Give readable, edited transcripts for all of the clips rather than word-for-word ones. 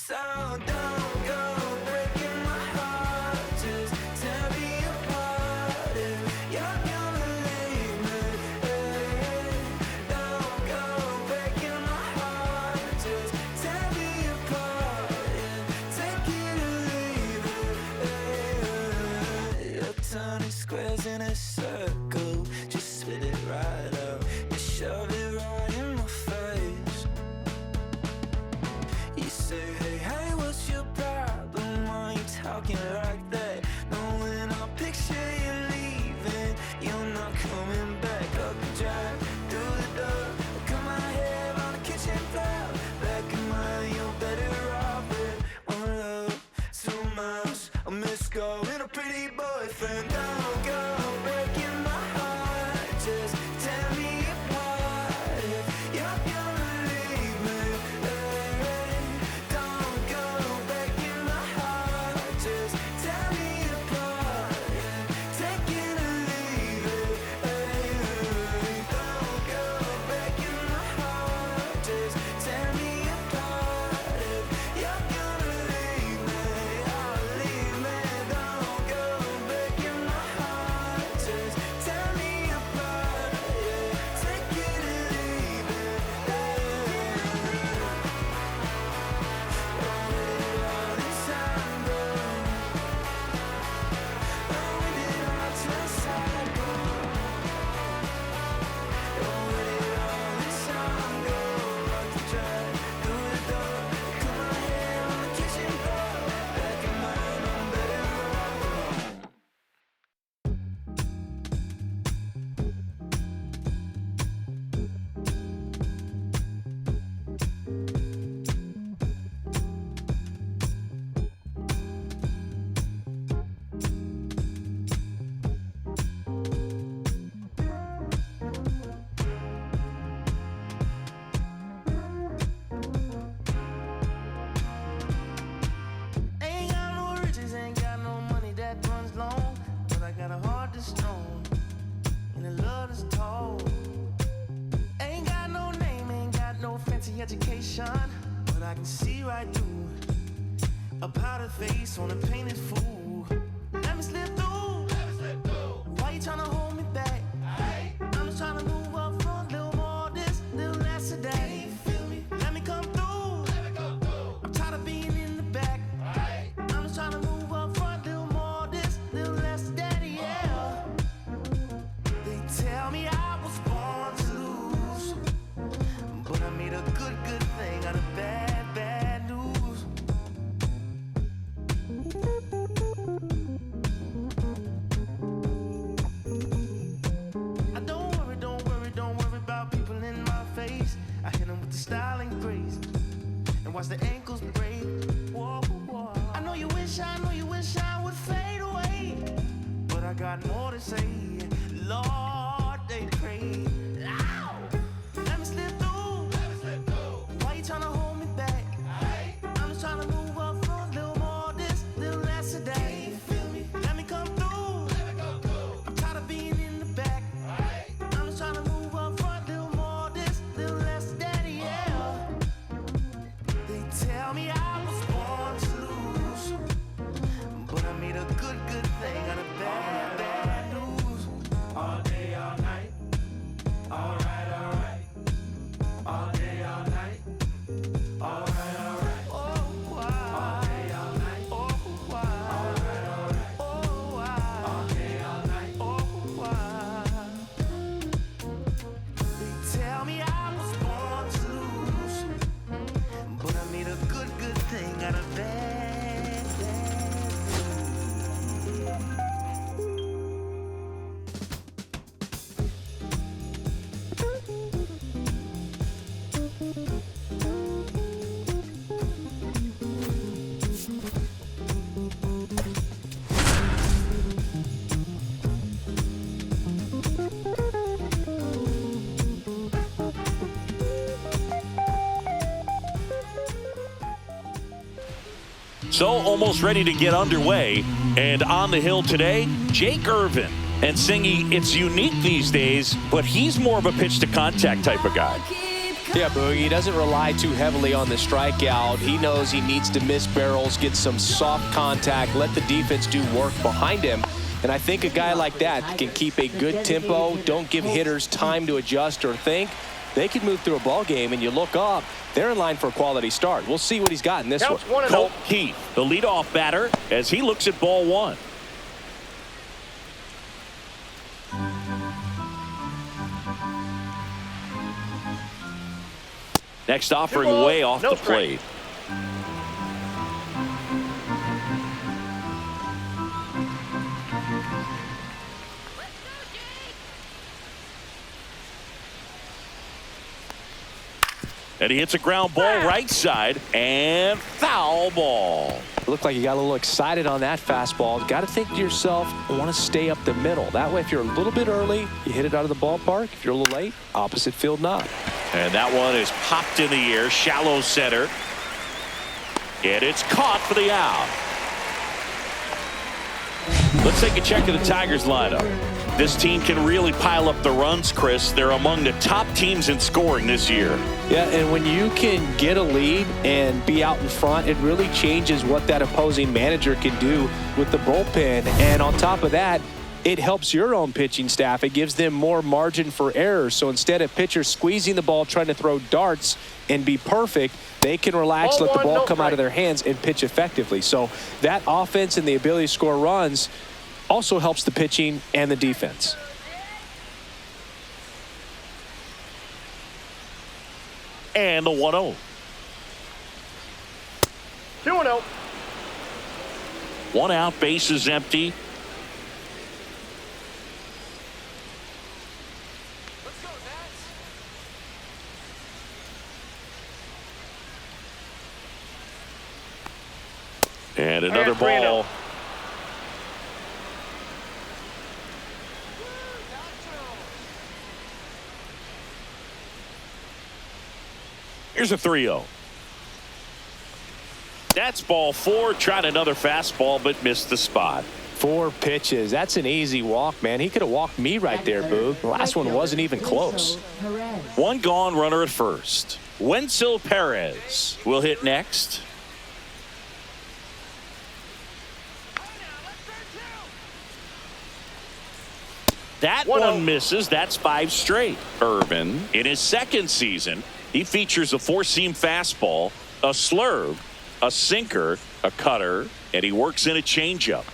So don't go breaking my heart. Just tear me apart if you're gonna leave me. Don't go breaking my heart. Just tear me apart and take it or leave it. You're turning squares in a circle. Just spit it right out and shove it right in my face. You say, hey, hey, what's your problem? Why you talking like that? Knowing I'll picture you leaving, you're not coming back. Up the drive, through the door, cut my hair on the kitchen floor. Back in mine, you're better off with one love, 2 miles, a missed call, and a pretty boyfriend. Don't go breaking my heart, just tear me apart if you're gonna leave me. Don't go breaking my heart, just tear me apart and take it or leave it. Don't go breaking my heart, just tear me apart if you're gonna leave me. Oh, leave me. Don't go breaking my heart, just tear me apart, yeah. Take it or leave it. All this time, bro. When did our trust go? Where did all this time go? Up the drive, through the door, cut my hair on the kitchen floor. Back in mine, I'm better off alone. Ain't got no riches, ain't got no money that runs long, but I got a heart that's strong and a love that's tall. Ain't got no name, ain't got no fancy education, but I can see right through a powdered face on a painted fool. Let me slip through. Why you tryna hold me back? I'm just tryna move up front, little more this, little less of that. Let me come through. I'm tired of being in the back. I'm just tryna move up front, little more this, little less of that, yeah. They tell me I was born to lose, but I made a good thing out of bad news. I don't worry about people in my face. I hit them with the style and grace, and watch the ankles break. Whoa, whoa. I know you wish I would fade away, but I got more to say. Lord, they pray. Ow! Let me slip through. Why you tryna hold me back? I'm just tryna move up front, little more this, little less of that. Let me come through. I'm tired of being in the back. I'm just tryna move up front, little more this, little less of that, yeah. They tell me I was born to lose, but I made a good thing out of bad news. All day, all night. Alright, alright. All day, all night. Alright, alright. Oh, why? All day, all night. Oh, why? Alright, alright. Oh, why? All day, all night. Oh, why? They tell me I was born to lose, but I made a good thing out of bad. So almost ready to get underway. And on the hill today, Jake Irvin. And singing, it's unique these days, but he's more of a pitch to contact type of guy. Yeah, Boog, he doesn't rely too heavily on the strikeout. He knows he needs to miss barrels, get some soft contact, let the defense do work behind him. And I think a guy like that can keep a good tempo, don't give hitters time to adjust or think. They can move through a ball game, and you look up, they're in line for a quality start. We'll see what he's got in this one. Colt Keith, the leadoff batter, as he looks at ball one. Next offering way off the plate. And he hits a ground ball right side and foul ball. Looked like you got a little excited on that fastball. Got to think to yourself, I want to stay up the middle. That way, if you're a little bit early, you hit it out of the ballpark. If you're a little late, opposite field knock. And that one is popped in the air, shallow center. And it's caught for the out. Let's take a check of the Tigers lineup. This team can really pile up the runs, Chris. They're among the top teams in scoring this year. Yeah, and when you can get a lead and be out in front, it really changes what that opposing manager can do with the bullpen. And on top of that, it helps your own pitching staff. It gives them more margin for error. So instead of pitchers squeezing the ball, trying to throw darts and be perfect, they can relax, let the ball come out of their hands and pitch effectively. So that offense and the ability to score runs also helps the pitching and the defense. And the 1-0. 2-0. One out, base is empty. Let's go, Nats. And another ball. Here's a 3-0. That's ball four. Tried another fastball, but missed the spot. 4 pitches. That's an easy walk, man. He could have walked me right there, Boog. The last one wasn't even close. One gone, runner at first. Wenzel Perez will hit next. That one misses. That's 5 straight. Irvin, in his second season, he features a 4-seam fastball, a slurve, a sinker, a cutter, and he works in a changeup.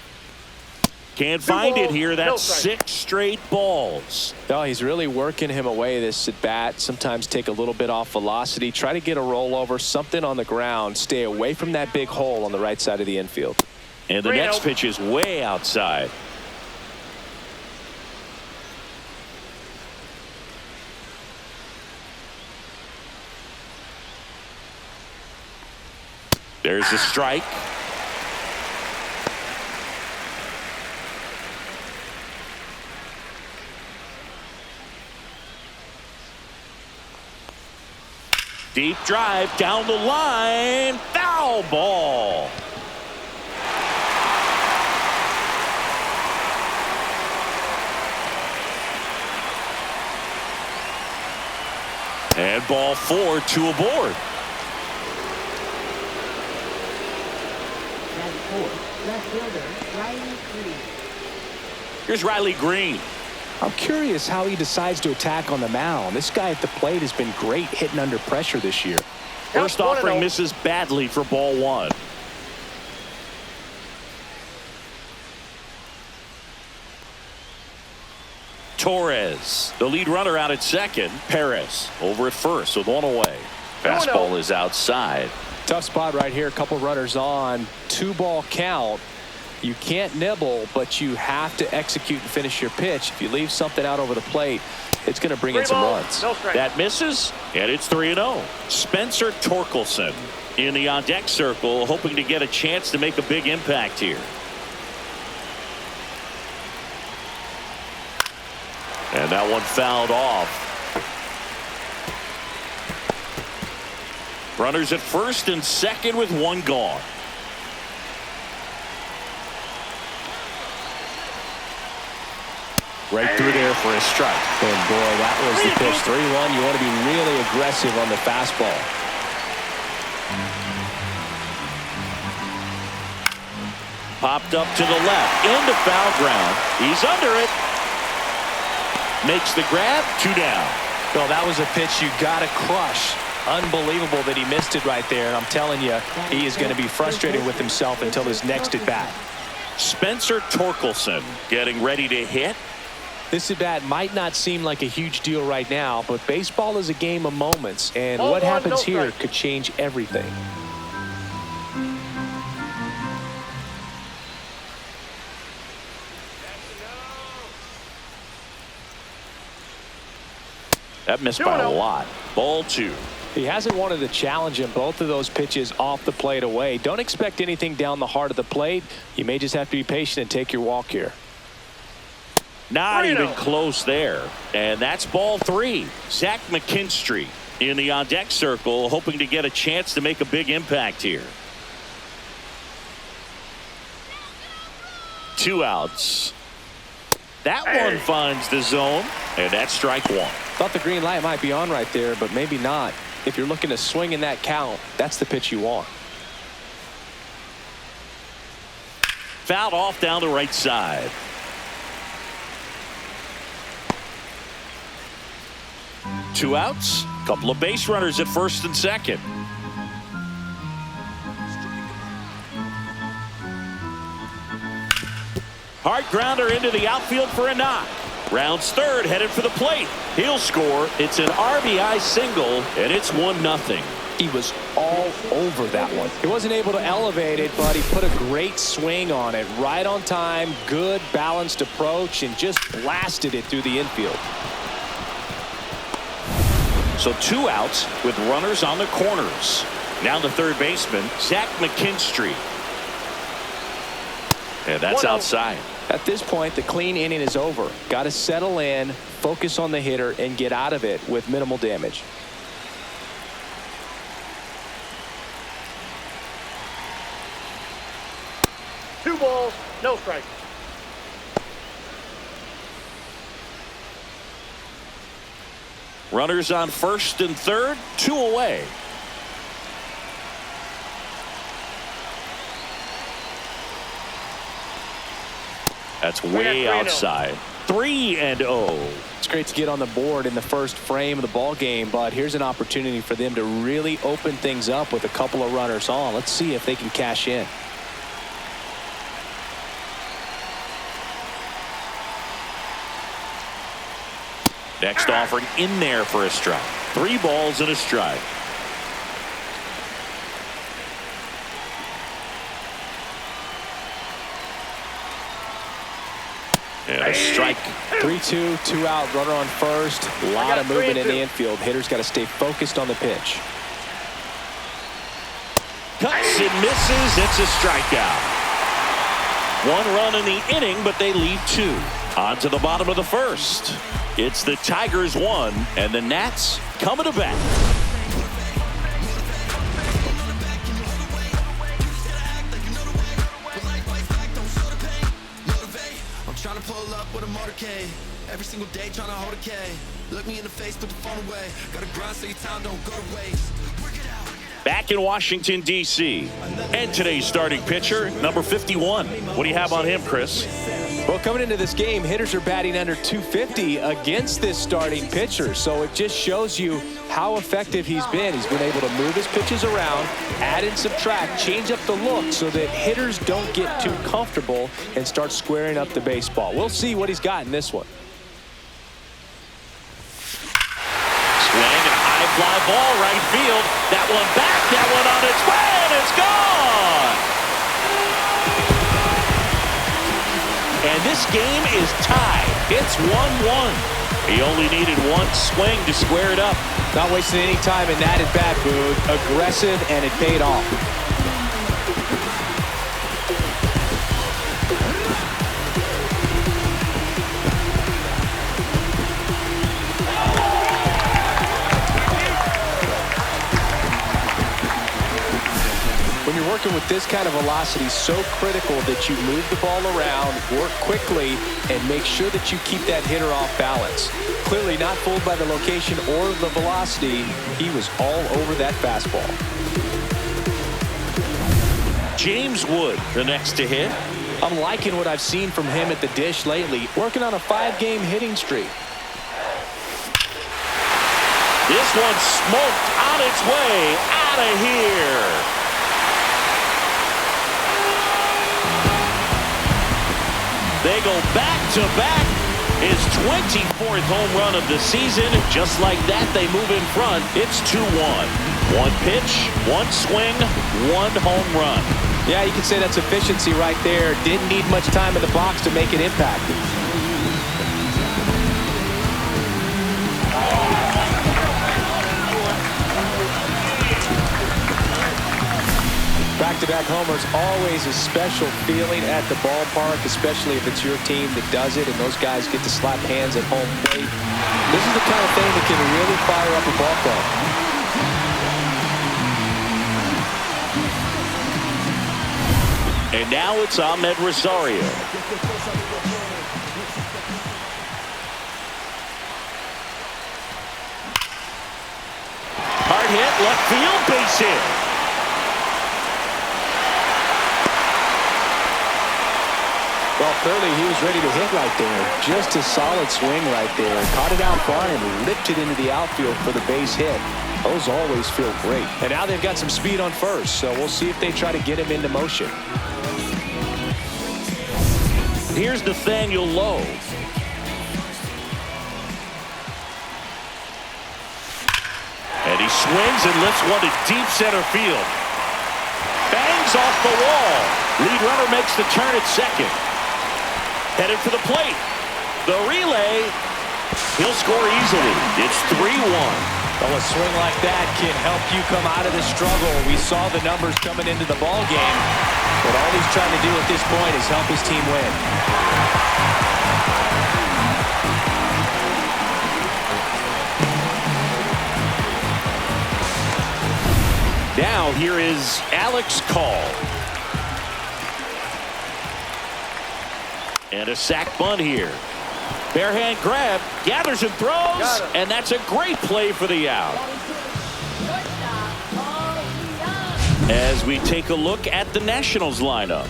Can't find it here. That's 6 straight balls. Oh, he's really working him away this at bat. Sometimes take a little bit off velocity. Try to get a rollover, something on the ground. Stay away from that big hole on the right side of the infield. And the next pitch is way outside. There's a strike. Deep drive down the line. Foul ball. And ball 4, 2 aboard. Here's Riley Green. I'm curious how he decides to attack on the mound. This guy at the plate has been great hitting under pressure this year. First offering misses badly for ball 1. Torres, the lead runner, out at second. Perez over at first with 1 away. Fastball is outside. Tough spot right here. A couple runners on. 2-ball count. You can't nibble, but you have to execute and finish your pitch. If you leave something out over the plate, it's going to bring in some runs. That misses, and it's 3-0. Spencer Torkelson in the on-deck circle, hoping to get a chance to make a big impact here. And that one fouled off. Runners at first and second with 1 gone. Right through there for a strike. And boy, that was the pitch. 3-1. You want to be really aggressive on the fastball. Popped up to the left. Into foul ground. He's under it. Makes the grab. 2 down. Well, that was a pitch you got to crush. Unbelievable that he missed it right there. And I'm telling you, he is going to be frustrated with himself until his next at bat. Spencer Torkelson getting ready to hit. This at bat might not seem like a huge deal right now, but baseball is a game of moments, and what happens here could change everything. That missed by a lot. Ball 2. He hasn't wanted to challenge him. Both of those pitches off the plate away. Don't expect anything down the heart of the plate. You may just have to be patient and take your walk here. Not even close there. And that's ball 3. Zach McKinstry in the on-deck circle, hoping to get a chance to make a big impact here. 2 outs. That one finds the zone, and that's strike 1. Thought the green light might be on right there, but maybe not. If you're looking to swing in that count, that's the pitch you want. Fouled off down the right side. Two outs. Couple of base runners at first and second. Hard grounder into the outfield for a knock. Rounds third, headed for the plate. He'll score. It's an RBI single, and it's 1-0. He was all over that one. He wasn't able to elevate it, but he put a great swing on it. Right on time, good balanced approach, and just blasted it through the infield. So 2 outs with runners on the corners. Now the third baseman, Zach McKinstry. And that's outside. At this point, the clean inning is over. Got to settle in, focus on the hitter, and get out of it with minimal damage. Two balls, no strike. Runners on first and third, 2 away. That's way outside. 3-0. It's great to get on the board in the first frame of the ball game, but here's an opportunity for them to really open things up with a couple of runners on. Let's see if they can cash in. Next offering in there for a strike. 3 balls and a strike. And a strike. 3-2, 2 out, runner on first. A lot of movement in the infield. Hitters got to stay focused on the pitch. Cuts and misses. It's a strikeout. 1 run in the inning, but they leave 2. On to the bottom of the first. It's the Tigers 1, and the Nats coming to bat. Trying to pull up with a motorcade. Every single day trying to hold a K. Look me in the face, put the phone away. Gotta grind so your time don't go to waste. Back in Washington, D.C. And today's starting pitcher, number 51. What do you have on him, Chris? Well, coming into this game, hitters are batting under 250 against this starting pitcher. So it just shows you how effective he's been. He's been able to move his pitches around, add and subtract, change up the look so that hitters don't get too comfortable and start squaring up the baseball. We'll see what he's got in this one. Swing and a high fly ball right field. That one back, that one on its way, and it's gone. And this game is tied. It's 1-1. He only needed 1 swing to square it up. Not wasting any time in that at bat, Boog. Aggressive, and it paid off. When you're working with this kind of velocity, so critical that you move the ball around, work quickly, and make sure that you keep that hitter off balance. Clearly not fooled by the location or the velocity. He was all over that fastball. James Wood, the next to hit. I'm liking what I've seen from him at the dish lately, working on a 5-game hitting streak. This one smoked on its way out of here. They go back-to-back. His 24th home run of the season. Just like that, they move in front. It's 2-1. One pitch, one swing, one home run. Yeah, you can say that's efficiency right there. Didn't need much time in the box to make an impact. Back-to-back homers, always a special feeling at the ballpark, especially if it's your team that does it and those guys get to slap hands at home plate. This is the kind of thing that can really fire up a ball club. And now it's Ahmed Rosario. Hard hit, left field, base hit. Well, clearly he was ready to hit right there. Just a solid swing right there. Caught it out front and lipped it into the outfield for the base hit. Those always feel great. And now they've got some speed on first, so we'll see if they try to get him into motion. Here's Nathaniel Lowe. And he swings and lifts one to deep center field. Bangs off the wall. Lead runner makes the turn at second. Headed for the plate. The relay. He'll score easily. It's 3-1. Well, a swing like that can help you come out of the struggle. We saw the numbers coming into the ball game, but all he's trying to do at this point is help his team win. Now here is Alex Call. And a sac bunt here. Bare hand grab, gathers and throws, and that's a great play for the out. As we take a look at the Nationals lineup.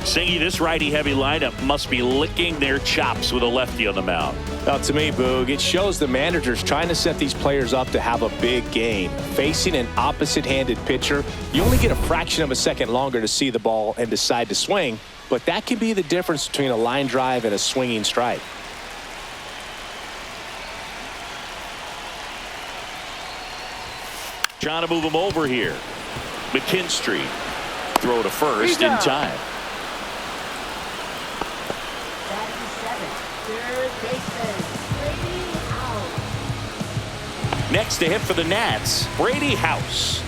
Singy, this righty-heavy lineup must be licking their chops with a lefty on the mound. Well, to me, Boog, it shows the managers trying to set these players up to have a big game. Facing an opposite-handed pitcher, you only get a fraction of a second longer to see the ball and decide to swing, but that can be the difference between a line drive and a swinging strike. Trying to move him over here. McKinstry. Throw to first in time. Next to hit for the Nats, Brady House.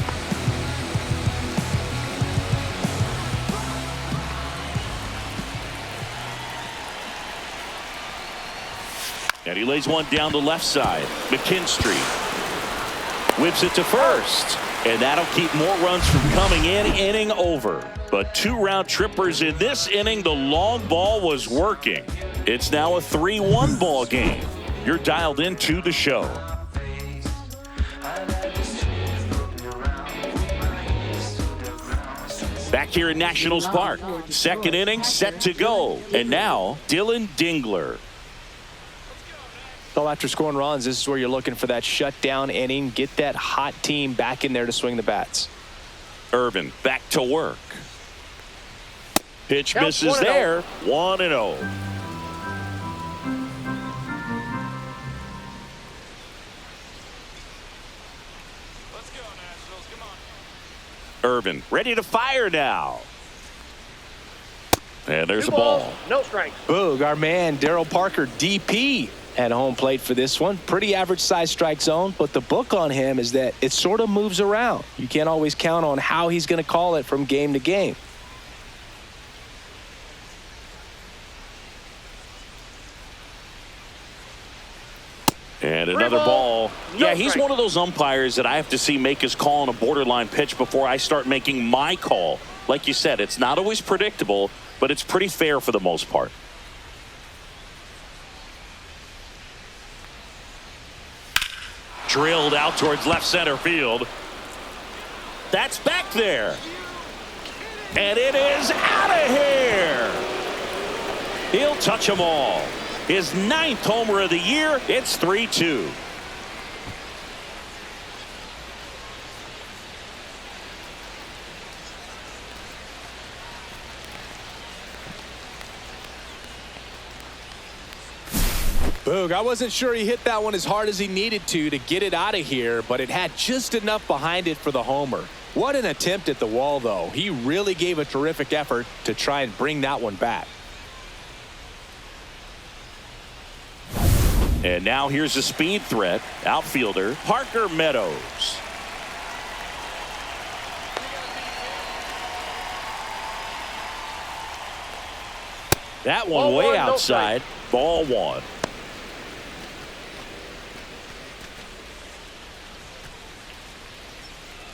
And he lays one down the left side. McKinstry whips it to first. And that'll keep more runs from coming in. Inning over. But 2 round trippers in this inning. The long ball was working. It's now a 3-1 ball game. You're dialed into the show. Back here in Nationals Park. Second inning set to go. And now Dylan Dingler. Well, after scoring runs, this is where you're looking for that shutdown inning. Get that hot team back in there to swing the bats. Irvin back to work. Pitch misses there. 1-0. Irvin ready to fire now. And there's a ball. No strikes. Boog, our man Daryl Parker, DP, at home plate for this one. Pretty average size strike zone, but the book on him is that it sort of moves around. You can't always count on how he's going to call it from game to game. And another ball. Yeah, he's one of those umpires that I have to see make his call on a borderline pitch before I start making my call. Like you said, it's not always predictable, but it's pretty fair for the most part. Drilled out towards left center field. That's back there. And it is out of here. He'll touch them all. His 9th homer of the year. It's 3-2. Boog, I wasn't sure he hit that one as hard as he needed to get it out of here, but it had just enough behind it for the homer. What an attempt at the wall, though. He really gave a terrific effort to try and bring that one back. And now here's a speed threat. Outfielder Parker Meadows. That one way outside. Ball one.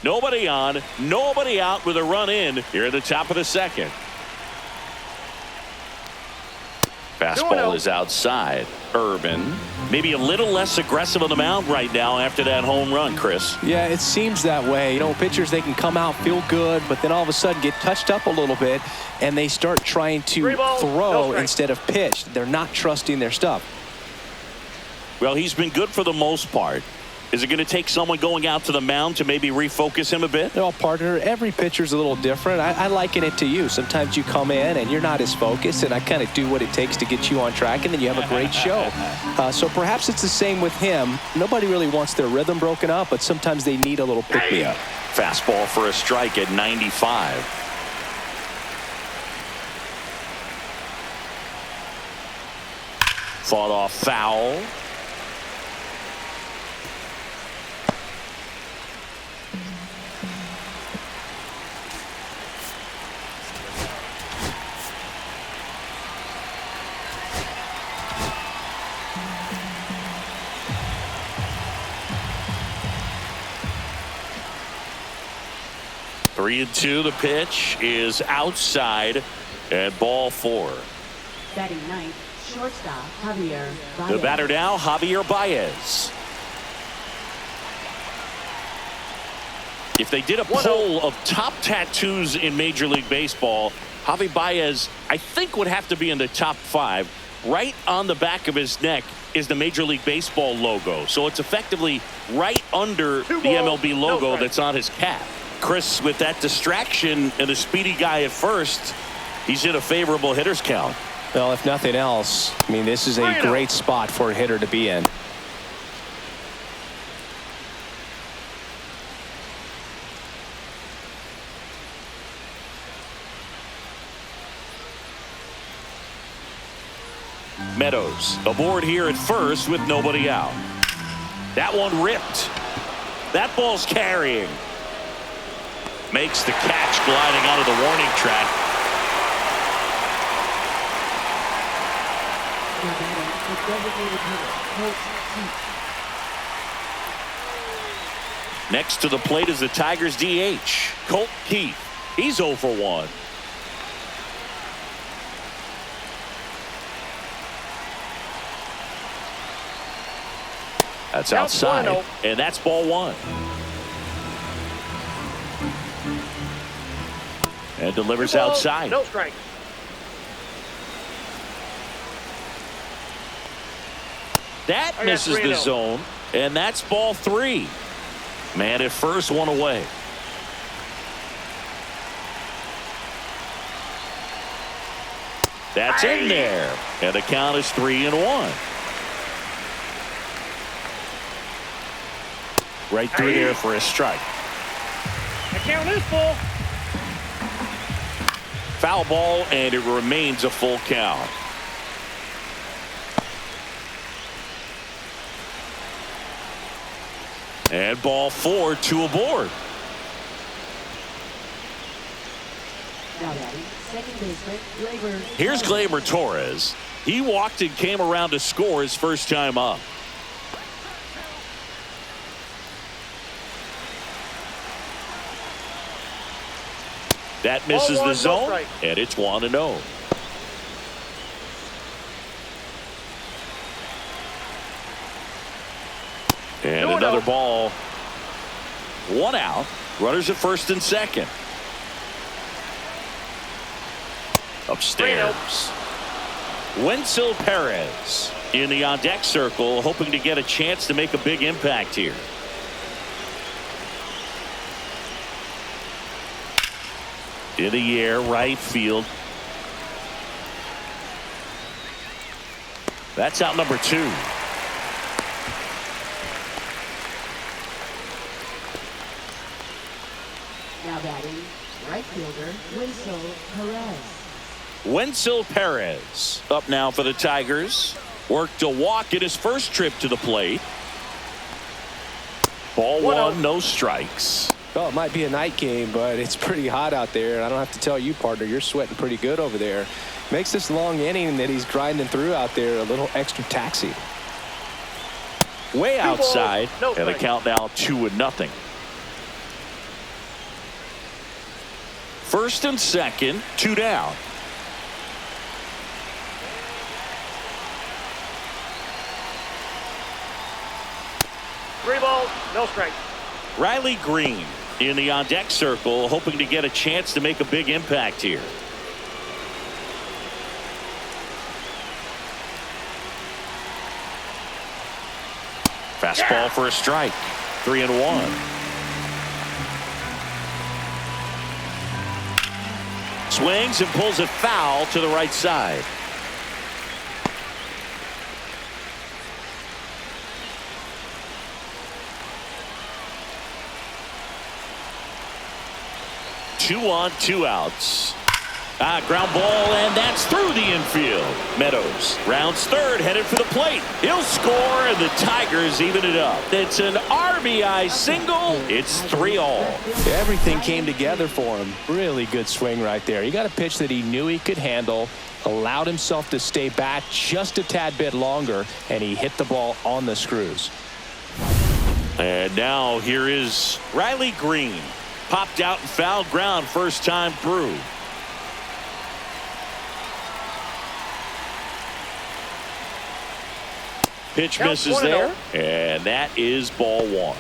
Nobody on, nobody out with a run in here at the top of the second. Fastball is outside. Irvin, maybe a little less aggressive on the mound right now after that home run, Chris. Yeah, it seems that way. You know, pitchers, they can come out, feel good, but then all of a sudden get touched up a little bit, and they start trying to throw instead of pitch. They're not trusting their stuff. Well, he's been good for the most part. Is it going to take someone going out to the mound to maybe refocus him a bit? Well, partner, every pitcher's a little different. I liken it to you. Sometimes you come in and you're not as focused, and I kind of do what it takes to get you on track, and then you have a great show. So perhaps it's the same with him. Nobody really wants their rhythm broken up, but sometimes they need a little pick-me-up. Fastball for a strike at 95. Fought off foul. Three and two. The pitch is outside and ball four. Batting ninth, shortstop Javier Baez. The batter now, Javier Baez. If they did a poll of top tattoos in Major League Baseball, Javi Baez, I think, would have to be in the top 5. Right on the back of his neck is the Major League Baseball logo. So it's effectively right under the MLB logo that's on his cap. Chris, with that distraction and a speedy guy at first, he's in a favorable hitter's count. Well, if nothing else, I mean, this is a great spot for a hitter to be in. Meadows aboard here at first with nobody out. That one ripped. That ball's carrying. Makes the catch gliding out of the warning track. Next to the plate is the Tigers DH, Colt Keith. He's 0 for 1. That's outside, and that's ball one. And delivers outside. No strike. That misses the zone, and that's ball 3. Man at first, one away. That's in there, and the count is 3-1. Right through there for a strike. The count is full. Foul ball, and it remains a full count. And ball 4, 2 aboard. Here's Gleyber Torres. He walked and came around to score his first time up. That misses Ball the one, zone, no strike. and it's 1-0. And 2-0. another ball. 1 out. Runners at first and second. Upstairs. Wenzel Perez in the on-deck circle, hoping to get a chance to make a big impact here. In the air, right field. That's out number 2. Now batting, right fielder, Wenzel Perez. Wenzel Perez up now for the Tigers. Worked a walk in his first trip to the plate. Ball 1, no strikes. Well, it might be a night game, but it's pretty hot out there. I don't have to tell you, partner, you're sweating pretty good over there. Makes this long inning that he's grinding through out there a little extra taxi. Way outside, no and the strike. count now 2-0. First and second, 2 down. Three balls, no strike. Riley Green in the on-deck circle, hoping to get a chance to make a big impact here. Fastball for a strike. 3-1. Swings and pulls it foul to the right side. Two on, 2 outs. Ground ball, and that's through the infield. Meadows rounds third, headed for the plate. He'll score, and the Tigers even it up. It's an RBI single. It's 3-all. Everything came together for him. Really good swing right there. He got a pitch that he knew he could handle, allowed himself to stay back just a tad bit longer, and he hit the ball on the screws. And now here is Riley Green. Popped out and foul ground first time through. Pitch Count misses 1-0. there, and that is ball 1.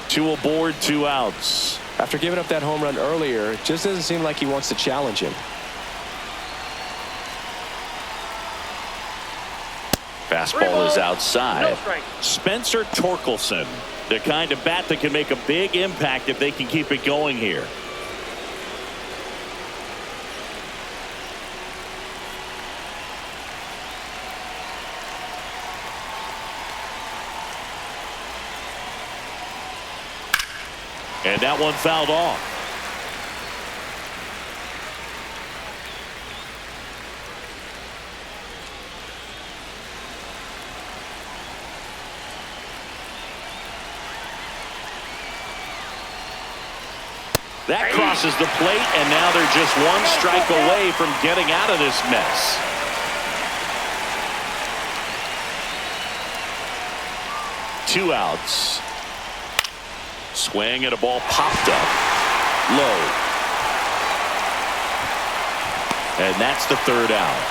Two aboard, 2 outs. After giving up that home run earlier, it just doesn't seem like he wants to challenge him. Fastball is outside. No strike. Spencer Torkelson, the kind of bat that can make a big impact if they can keep it going here. And that one fouled off. That crosses the plate, and now they're just 1 strike away from getting out of this mess. Two outs. Swing and a ball popped up low. And that's the 3rd out.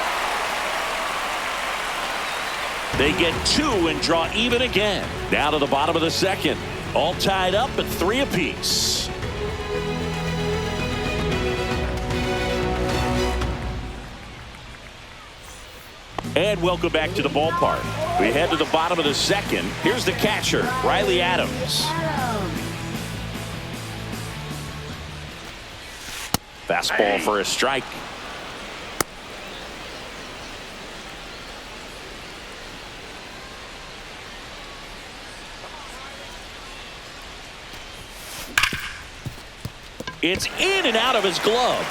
They get 2 and draw even again. Now to the bottom of the 2nd. All tied up at 3 apiece. And welcome back to the ballpark. We head to the bottom of the 2nd. Here's the catcher, Riley Adams. Fastball for a strike. It's in and out of his glove.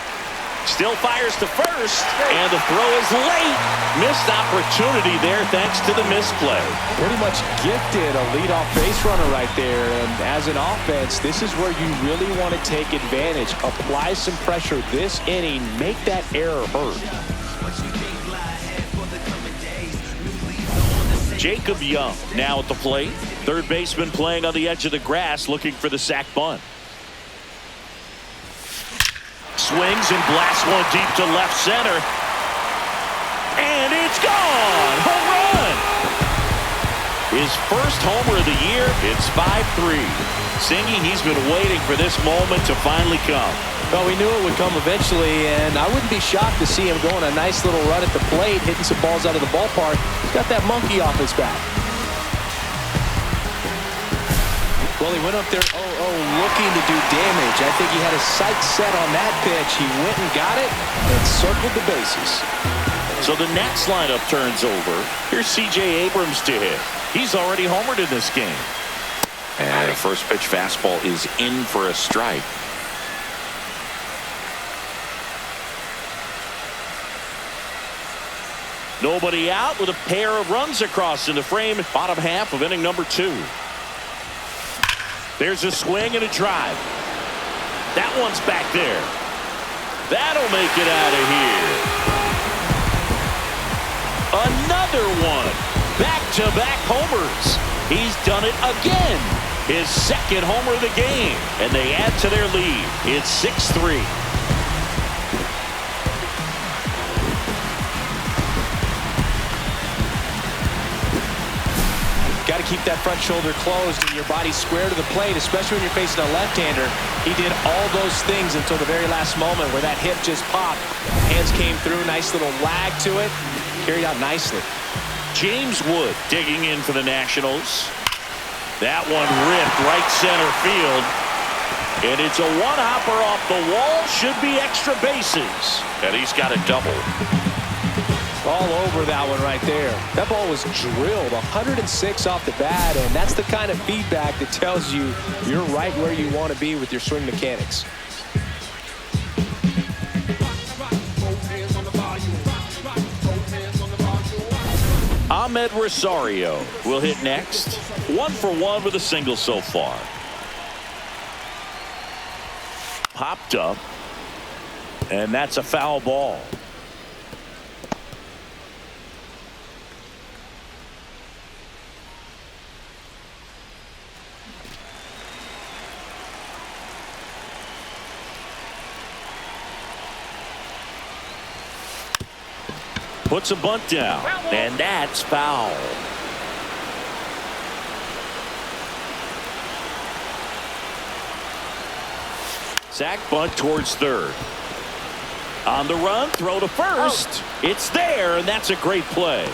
Still fires to first, and the throw is late. Missed opportunity there thanks to the misplay. Pretty much gifted a leadoff base runner right there. And as an offense, this is where you really want to take advantage. Apply some pressure this inning. Make that error hurt. Jacob Young now at the plate. Third baseman playing on the edge of the grass looking for the sac bunt. Swings and blasts one deep to left center. And it's gone! Home run! His first homer of the year. It's 5-3. Singy, he's been waiting for this moment to finally come. Well, we knew it would come eventually, and I wouldn't be shocked to see him go on a nice little run at the plate, hitting some balls out of the ballpark. He's got that monkey off his back. Well, he went up there looking to do damage. I think he had his sights set on that pitch. He went and got it and circled the bases. So the Nats lineup turns over. Here's C.J. Abrams to hit. He's already homered in this game. And a first pitch fastball is in for a strike. Nobody out with a pair of runs across in the frame. Bottom half of inning number 2. There's a swing and a drive. That one's back there. That'll make it out of here. Another one. Back-to-back homers. He's done it again. His second homer of the game. And they add to their lead. It's 6-3. Got to keep that front shoulder closed and your body square to the plate, especially when you're facing a left-hander. He did all those things until the very last moment where that hip just popped. Hands came through, nice little lag to it. Carried out nicely. James Wood digging in for the Nationals. That one ripped right center field. And it's a one-hopper off the wall. Should be extra bases. And he's got a double. All over that one right there. That ball was drilled 106 off the bat, and that's the kind of feedback that tells you you're right where you want to be with your swing mechanics. Ahmed Rosario will hit next. 1 for 1 with a single so far. Popped up, and that's a foul ball. Puts a bunt down, and that's foul. Sack bunt towards third. On the run, throw to first. It's there, and that's a great play.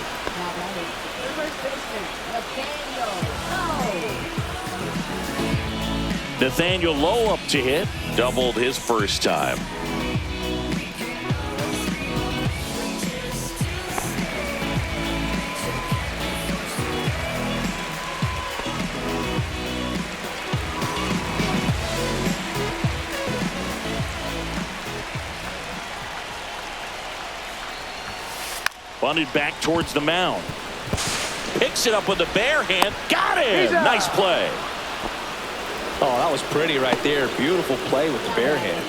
Nathaniel Lowe up to hit. Doubled his first time. Bunted back towards the mound. Picks it up with the bare hand. Got him! Nice play. Oh, that was pretty right there. Beautiful play with the bare hand.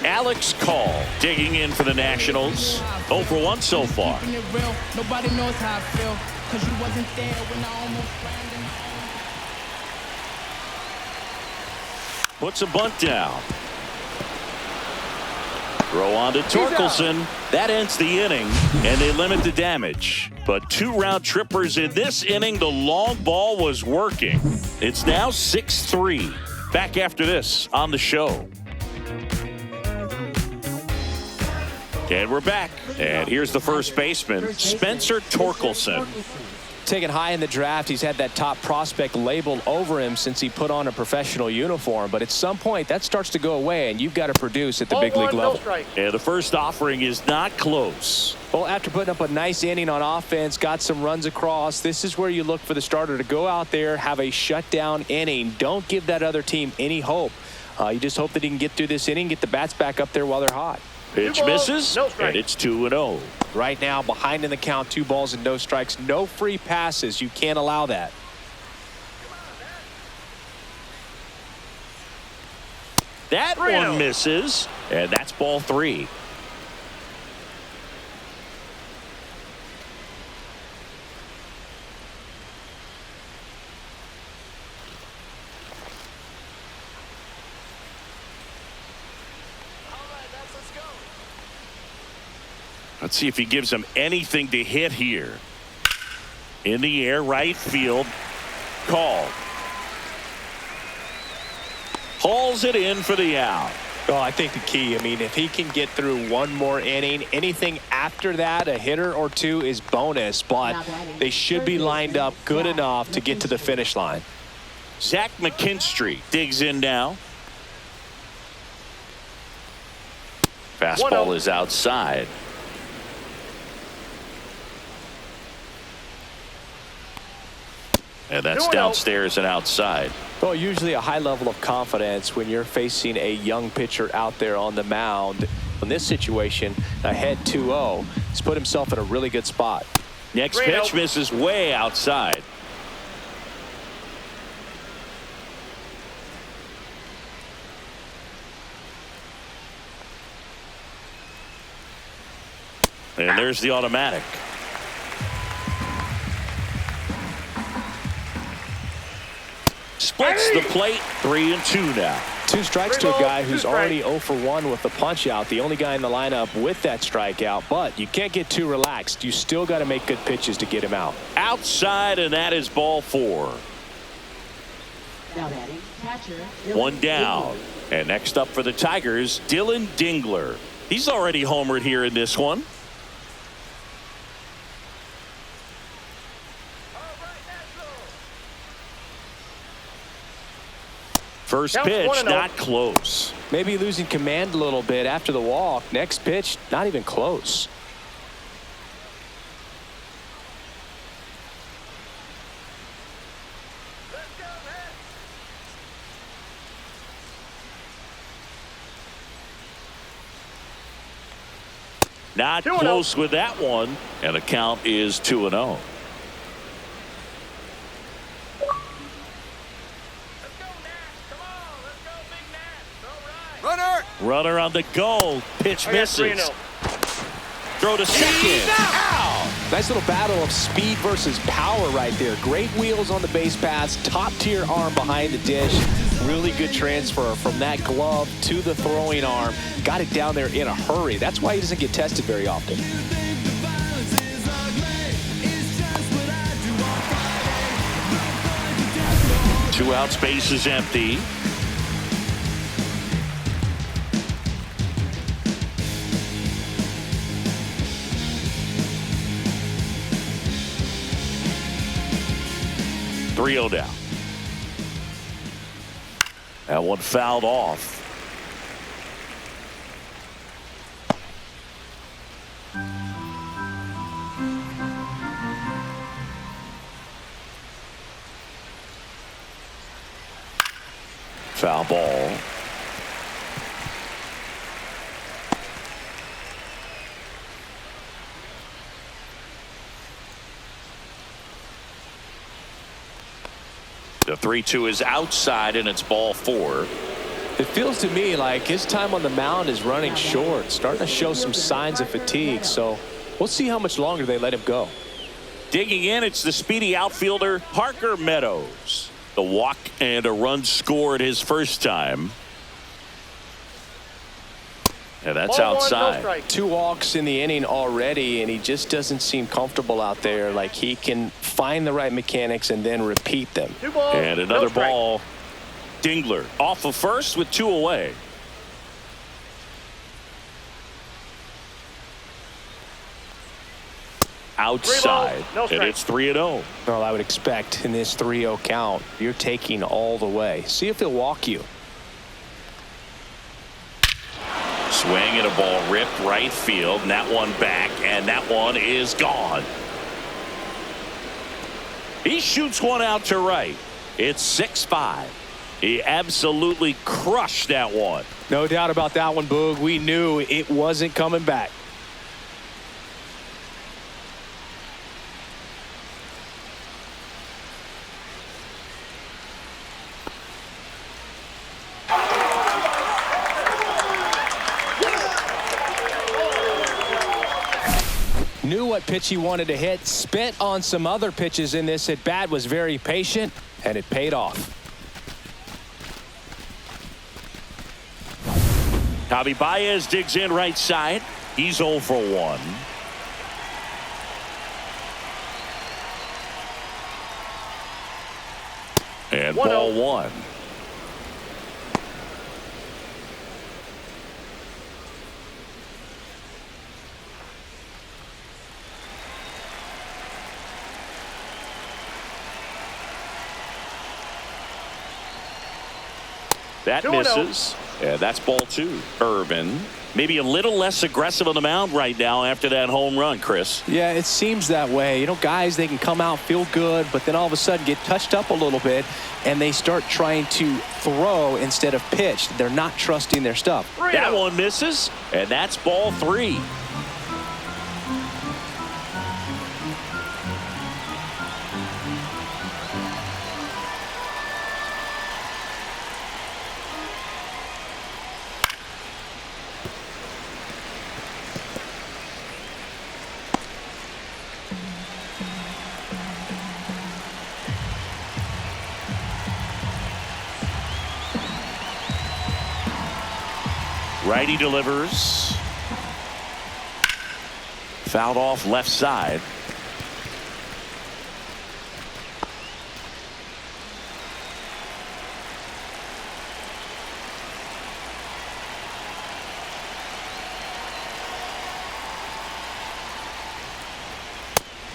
Alex Call digging in for the Nationals. 0 for 1 so far. Nobody knows how I feel, 'cause you wasn't there when I almost ran. Puts a bunt down. Throw on to Torkelson. That ends the inning, and they limit the damage. But 2 round trippers in this inning. The long ball was working. It's now 6-3. Back after this on the show. And we're back. And here's the first baseman, Spencer Torkelson. Taken high in the draft, he's had that top prospect labeled over him since he put on a professional uniform. But at some point, that starts to go away, and you've got to produce at the big league level. And the first offering is not close. Well, after putting up a nice inning on offense, got some runs across, this is where you look for the starter to go out there, have a shutdown inning. Don't give that other team any hope You just hope that he can get through this inning, get the bats back up there while they're hot. Pitch misses, and it's 2-0. Right now, behind in the count, 2 balls and no strikes. No free passes. You can't allow that. That one misses, and that's ball 3. Let's see if he gives him anything to hit here. In the air, right field. Called. Hauls it in for the out. Oh, I think the key, I mean, if he can get through one more inning, anything after that, a hitter or 2 is bonus, but they should be lined up good enough to get to the finish line. Zach McKinstry digs in now. Fastball is outside. And that's downstairs and outside. Well, usually a high level of confidence when you're facing a young pitcher out there on the mound. In this situation, ahead 2-0. He's put himself in a really good spot. Next pitch misses way outside. And there's the automatic. Splits the plate. 3-2 now. 2 strikes to a guy who's already 0 for 1 with the punch out. The only guy in the lineup with that strikeout, but you can't get too relaxed. You still got to make good pitches to get him out. Outside, and that is ball 4. Now batting, catcher, 1 down. And next up for the Tigers, Dylan Dingler. He's already homered here in this one. First pitch, not close. Maybe losing command a little bit after the walk. Next pitch, not even close. Not close with that one, and the count is 2-0. Runner on the go. Pitch misses. Throw to second. Nice little battle of speed versus power right there. Great wheels on the base paths. Top tier arm behind the dish. Really good transfer from that glove to the throwing arm. Got it down there in a hurry. That's why he doesn't get tested very often. Two outs, base is empty. Three-0 down. That one fouled off. Foul ball. The 3-2 is outside, and it's ball 4. It feels to me like his time on the mound is running short, starting to show some signs of fatigue. So we'll see how much longer they let him go. Digging in, it's the speedy outfielder Parker Meadows. The walk and a run scored his first time. And that's outside. 2 walks in the inning already, and he just doesn't seem comfortable out there. Like he can find the right mechanics and then repeat them. And another ball. Dingler off of first with 2 away. Outside, and it's 3-0. Well, I would expect in this 3-0 count, you're taking all the way. See if he'll walk you. Swing and a ball ripped right field, and that one back, and that one is gone. He shoots one out to right. It's 6-5. He absolutely crushed that one. No doubt about that one, Boog. We knew it wasn't coming back. Knew what pitch he wanted to hit, spit on some other pitches in this at bat, was very patient, and it paid off. Javi Baez digs in right side. He's 0 for 1. And ball 1. That misses. Yeah, that's ball 2. Irvin, maybe a little less aggressive on the mound right now after that home run, Chris. Yeah, it seems that way. You know, guys, they can come out, feel good, but then all of a sudden get touched up a little bit, and they start trying to throw instead of pitch. They're not trusting their stuff. That one misses, and that's ball 3. Righty delivers. Fouled off left side.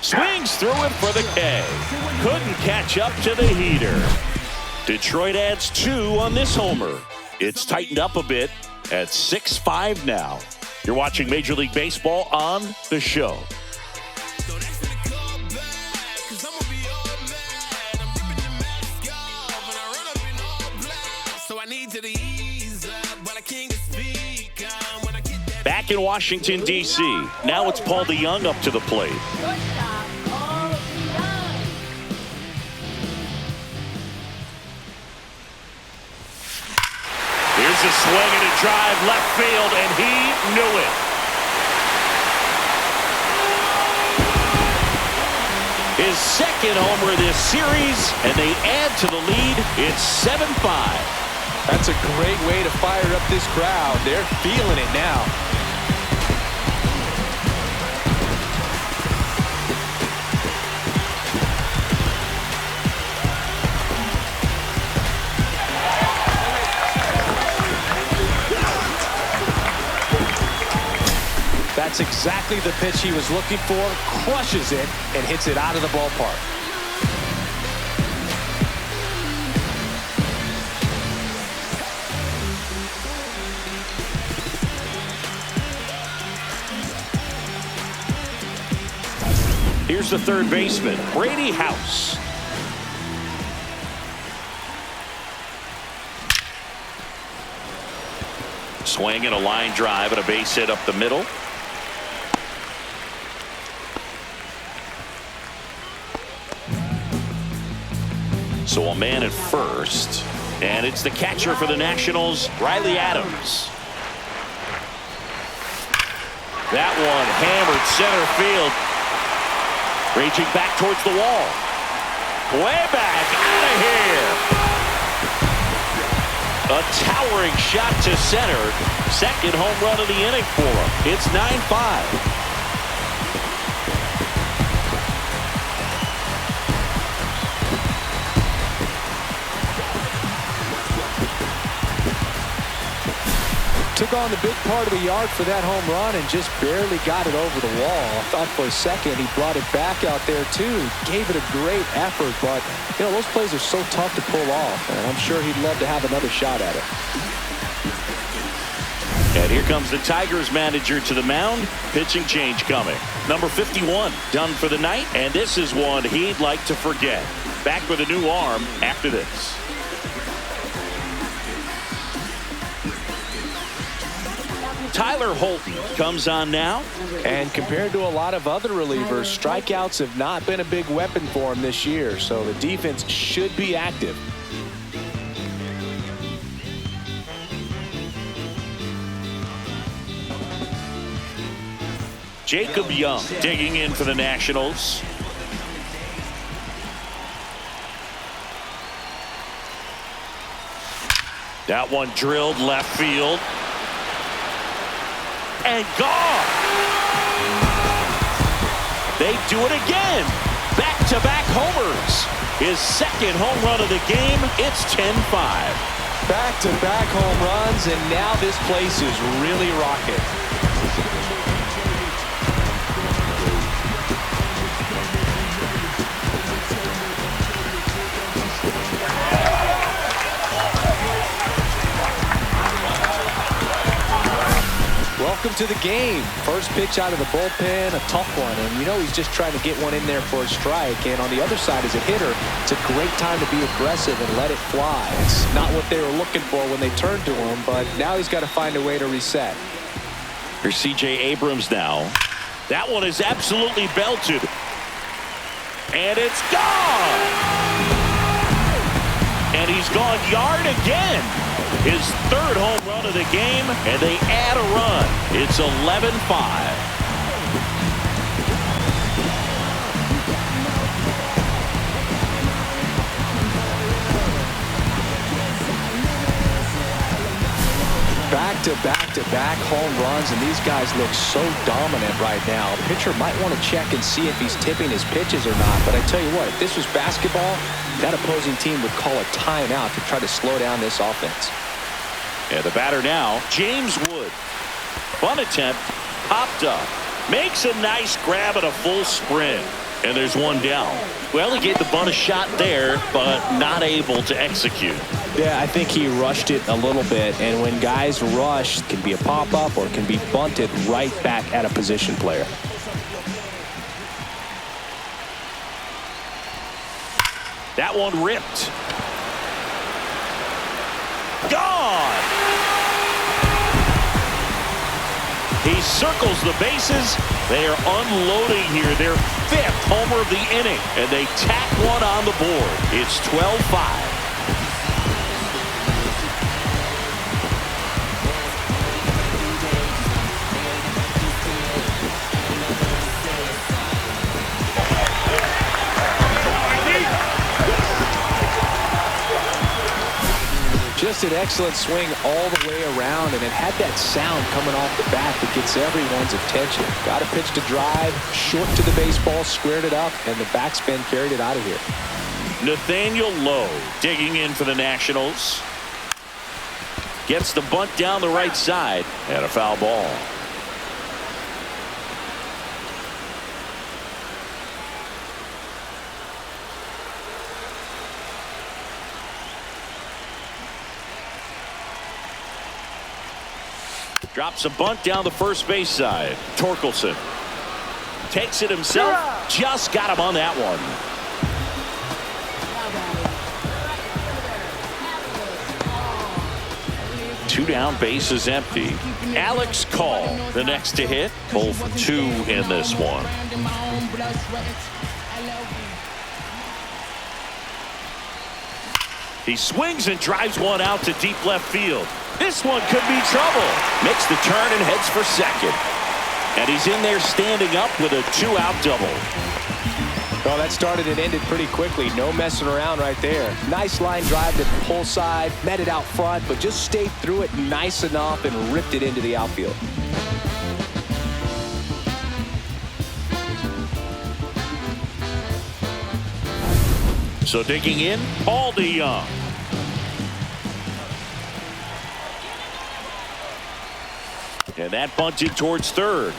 Swings through it for the K. Couldn't catch up to the heater. Detroit adds 2 on this homer. It's tightened up a bit at 6-5 now. You're watching Major League Baseball on The Show. Back in Washington, D.C. Now it's Paul DeYoung up to the plate. Here's a swing and a drive left field, and he knew it. His second homer this series, and they add to the lead. It's 7-5. That's a great way to fire up this crowd. They're feeling it now. That's exactly the pitch he was looking for. Crushes it and hits it out of the ballpark. Here's the third baseman, Brady House. Swing and a line drive and a base hit up the middle. So a man at first, and it's the catcher for the Nationals, Riley Adams. That one hammered center field. Raging back towards the wall. Way back, out of here. A towering shot to center. Second home run of the inning for him. It's 9-5. Took on the big part of the yard for that home run and just barely got it over the wall. I thought for a second he brought it back out there too. Gave it a great effort, but you know, those plays are so tough to pull off, and I'm sure he'd love to have another shot at it. And here comes the Tigers manager to the mound. Pitching change coming. Number 51 done for the night, and this is one he'd like to forget. Back with a new arm after this. Tyler Holton comes on now. And compared to a lot of other relievers, strikeouts have not been a big weapon for him this year, so the defense should be active. Jacob Young digging in for the Nationals. That one drilled left field. And gone. They do it again. Back-to-back homers. His second home run of the game. It's 10-5. Back-to-back home runs, and now this place is really rocking. Welcome to the game. First pitch out of the bullpen, a tough one. And you know he's just trying to get one in there for a strike. And on the other side, as a hitter, it's a great time to be aggressive and let it fly. It's not what they were looking for when they turned to him, but now he's got to find a way to reset. Here's C.J. Abrams now. That one is absolutely belted. And it's gone. And he's gone yard again. His third home run of the game, and they add a run. It's 11-5. Back-to-back home runs, and these guys look so dominant right now. The pitcher might want to check and see if he's tipping his pitches or not. But I tell you what, if this was basketball, that opposing team would call a timeout to try to slow down this offense. And the batter now, James Wood. Bunt attempt, popped up. Makes a nice grab at a full sprint. And there's one down. Well, he gave the bunt a shot there, but not able to execute. Yeah, I think he rushed it a little bit. And when guys rush, it can be a pop-up or it can be bunted right back at a position player. That one ripped. Gone! He circles the bases. They are unloading here. Their fifth homer of the inning. And they tack one on the board. It's 12-5. Just an excellent swing all the way around, and it had that sound coming off the bat that gets everyone's attention. Got a pitch to drive, short to the baseball, squared it up, and the backspin carried it out of here. Nathaniel Lowe digging in for the Nationals. Gets the bunt down the right side, and a foul ball. Drops a bunt down the first base side. Torkelson takes it himself. Just got him on that one. Two down, bases empty. Alex Call, the next to hit. 0 for 2 in this one. He swings and drives one out to deep left field. This one could be trouble. Makes the turn and heads for second. And he's in there standing up with a 2-out double. Well, that started and ended pretty quickly. No messing around right there. Nice line drive to the pull side. Met it out front, but just stayed through it nice enough and ripped it into the outfield. So digging in, Paul DeYoung. And that bunted towards third.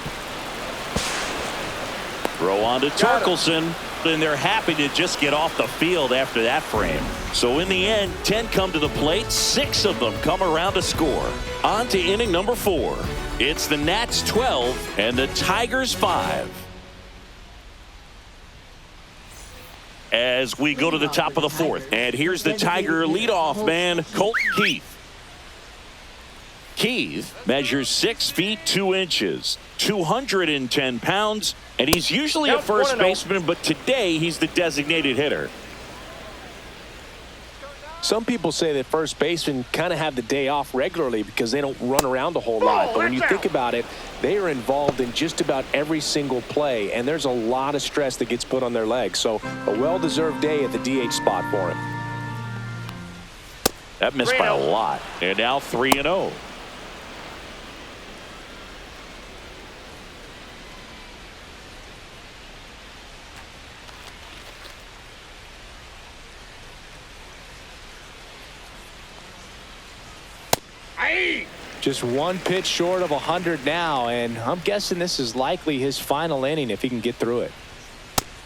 Throw on to Torkelson. And they're happy to just get off the field after that frame. So in the end, 10 come to the plate. 6 of them come around to score. On to inning number 4. It's the Nats 12 and the Tigers 5. As we go to the top of the 4th. And here's the Tiger leadoff man, Colt Keith. Keith measures 6 feet 2 inches, 210 pounds, and he's usually a first baseman, but today he's the designated hitter. Some people say that first basemen kind of have the day off regularly because they don't run around a whole lot. But when you think about it, they are involved in just about every single play, and there's a lot of stress that gets put on their legs. So a well-deserved day at the DH spot for him. That missed by a lot. And now 3-0. Just one pitch short of 100 now, and I'm guessing this is likely his final inning if he can get through it.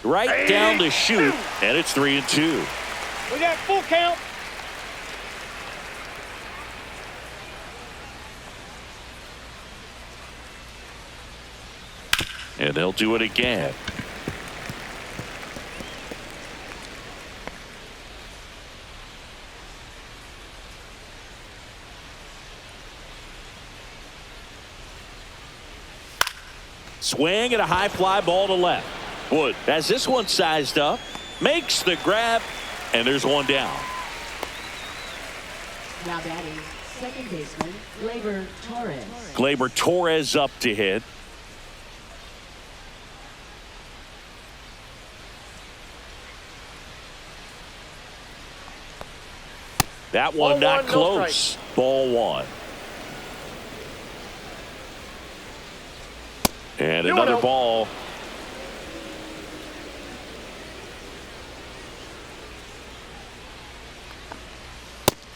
Right down the chute, and it's 3-2. We got full count. And they'll do it again. Swing and a high fly ball to left. Wood has this one sized up, makes the grab, and there's one down. Now batting, second baseman, Gleyber Torres. Gleyber Torres up to hit. That one not close. Ball one. And another ball.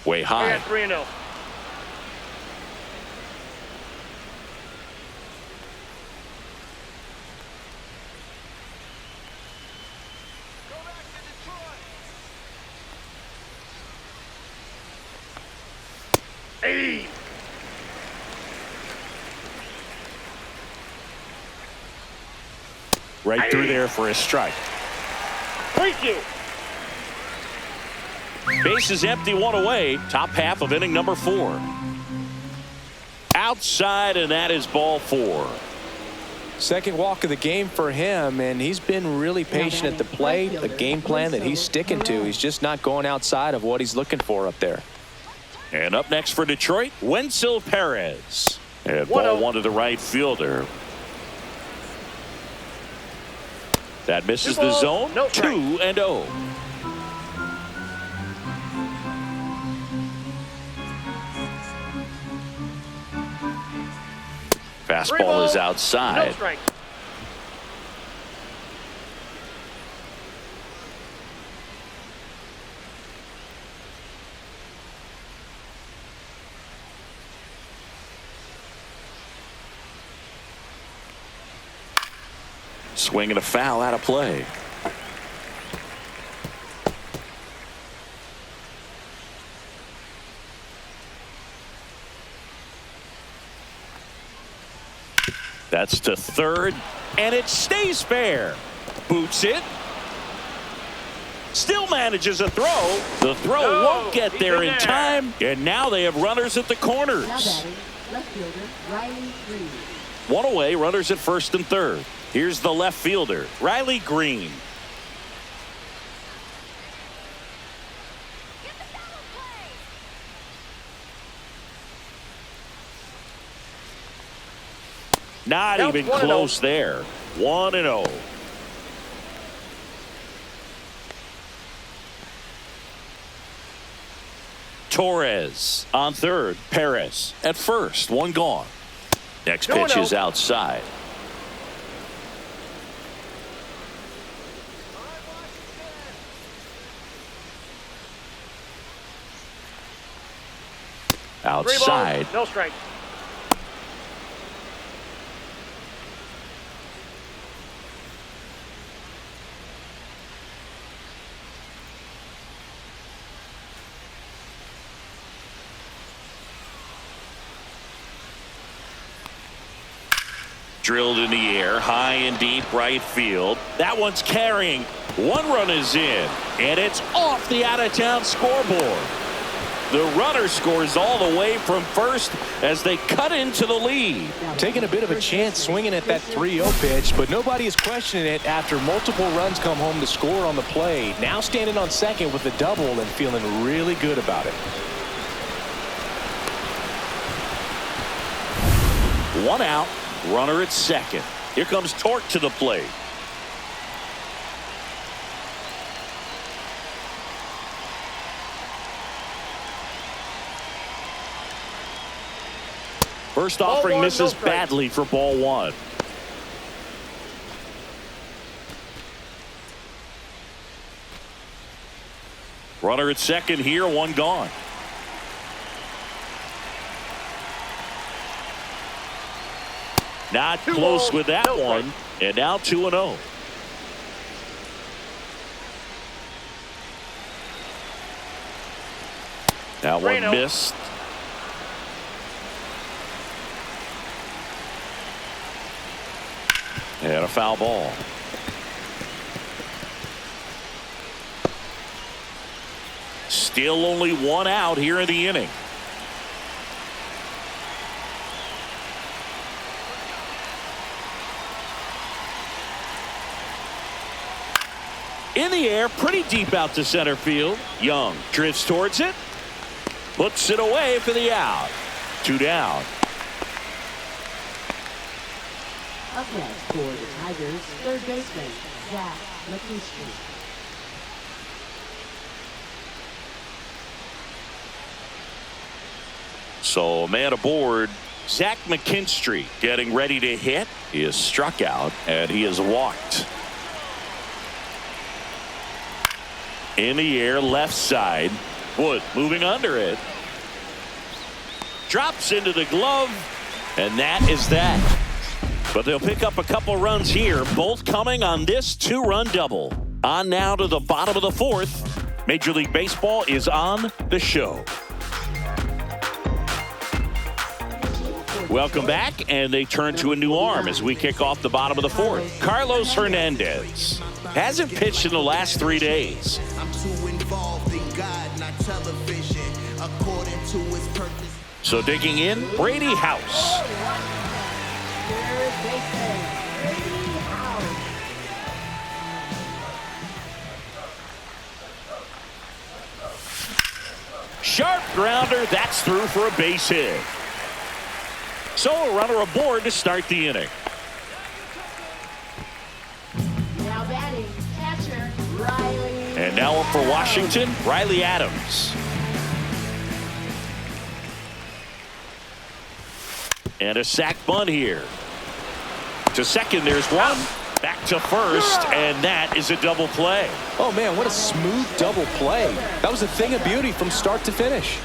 Way high. 3-0. Right through there for a strike. Thank you. Base is empty, one away. Top half of inning number 4. Outside, and that is ball 4. Second walk of the game for him, and he's been really patient at the plate. A game plan that he's sticking to. He's just not going outside of what he's looking for up there. And up next for Detroit, Wenzel Perez. And ball 1 to the right fielder. That misses the zone. 2-0. Fastball is outside. Swing and a foul out of play. That's to third, and it stays fair. Boots it. Still manages a throw. The throw won't get there in time, and now they have runners at the corners. Now batting, left fielder, Riley Green. One away, runners at first and third. Here's the left fielder, Riley Green. Not even close there. 1-0. Torres on third. Perez at first. One gone. Next pitch is outside. Outside. No strike. Drilled in the air, high and deep right field. That one's carrying. One run is in, and it's off the out-of-town scoreboard. The runner scores all the way from first as they cut into the lead. Taking a bit of a chance swinging at that 3-0 pitch, but nobody is questioning it after multiple runs come home to score on the play. Now standing on second with a double and feeling really good about it. One out, runner at second. Here comes Torque to the plate. First offering misses badly for ball one. Runner at second here, one gone. Not close with that one, and now 2-0. That one missed. And a foul ball. Still only one out here in the inning. In the air, pretty deep out to center field. Young drifts towards it. Puts it away for the out. 2 down. Up next for the Tigers, third baseman, Zach McKinstry. So a man aboard, Zach McKinstry, getting ready to hit. He is struck out and he is walked. In the air, left side. Wood moving under it. Drops into the glove, and that is that. But they'll pick up a couple runs here, both coming on this 2-run double. On now to the bottom of the fourth. Major League Baseball is on the show. Welcome back, and they turn to a new arm as we kick off the bottom of the fourth. Carlos Hernandez hasn't pitched in the last 3 days. I'm too involved in God, not television, according to his purpose. So digging in, Brady House. Third baseman, Brady House. Sharp grounder, that's through for a base hit. So a runner aboard to start the inning. Now batting, catcher, Riley. And now up for Washington, Riley Adams. And a sac bunt here. To second, there's one. Back to first, and that is a double play. Oh, man, what a smooth double play. That was a thing of beauty from start to finish.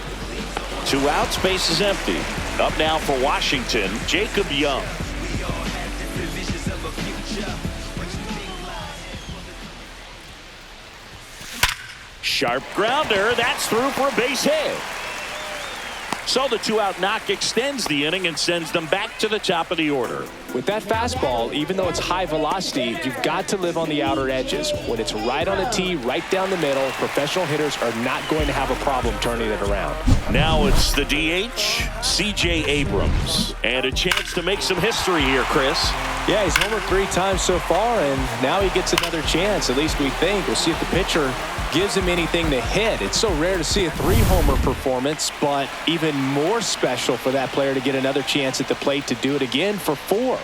2 outs, base is empty. Up now for Washington, Jacob Young. Sharp grounder, that's through for a base hit. So the 2-out knock extends the inning and sends them back to the top of the order. With that fastball, even though it's high velocity, you've got to live on the outer edges. When it's right on a tee, right down the middle, professional hitters are not going to have a problem turning it around. Now it's the DH, C.J. Abrams. And a chance to make some history here, Chris. Yeah, he's homered 3 times so far, and now he gets another chance, at least we think. We'll see if the pitcher gives him anything to hit. It's so rare to see a 3-homer performance, but even more special for that player to get another chance at the plate to do it again for 4.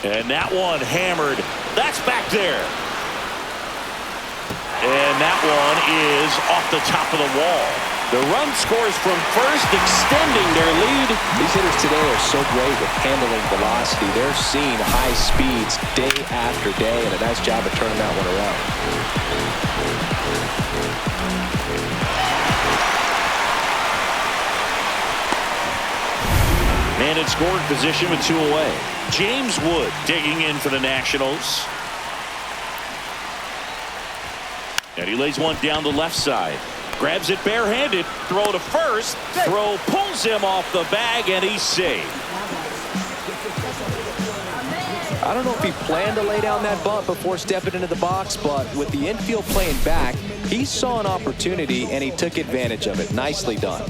And that one hammered. That's back there. And that one is off the top of the wall. The run scores from first, extending their lead. These hitters today are so great with handling velocity. They're seeing high speeds day after day, and a nice job of turning that one around. Man in scoring position with 2 away. James Wood digging in for the Nationals. And he lays one down the left side. Grabs it barehanded. Throw to first. Throw pulls him off the bag, and he's safe. I don't know if he planned to lay down that bunt before stepping into the box, but with the infield playing back, he saw an opportunity and he took advantage of it. Nicely done.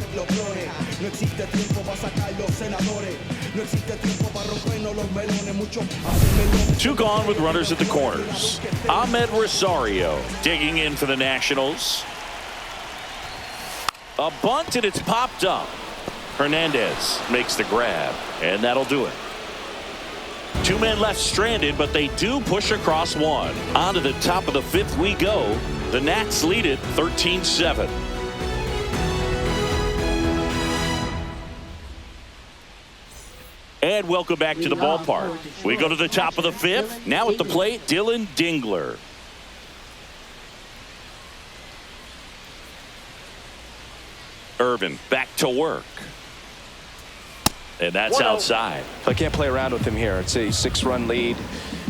Two gone with runners at the corners. Ahmed Rosario digging in for the Nationals. A bunt, and it's popped up. Hernandez makes the grab, and that'll do it. Two men left stranded, but they do push across one. On to the top of the fifth we go. The Nats lead it 13-7. And welcome back to the ballpark. We go to the top of the fifth. Now at the plate, Dylan Dingler. Irvin back to work. And that's outside. I can't play around with him here. It's a 6-run lead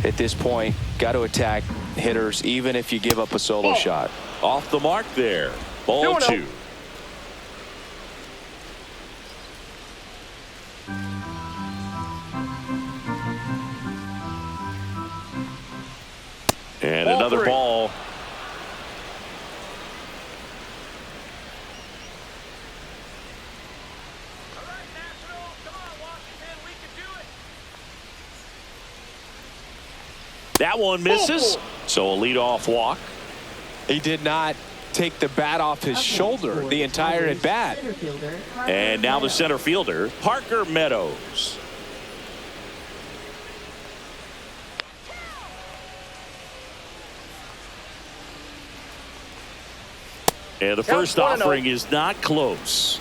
at this point. Got to attack hitters, even if you give up a solo shot. Off the mark there. Ball 2. And another ball. That one misses. So a leadoff walk. He did not take the bat off his shoulder the entire at bat. And now the center fielder, Parker Meadows. And the first offering is not close.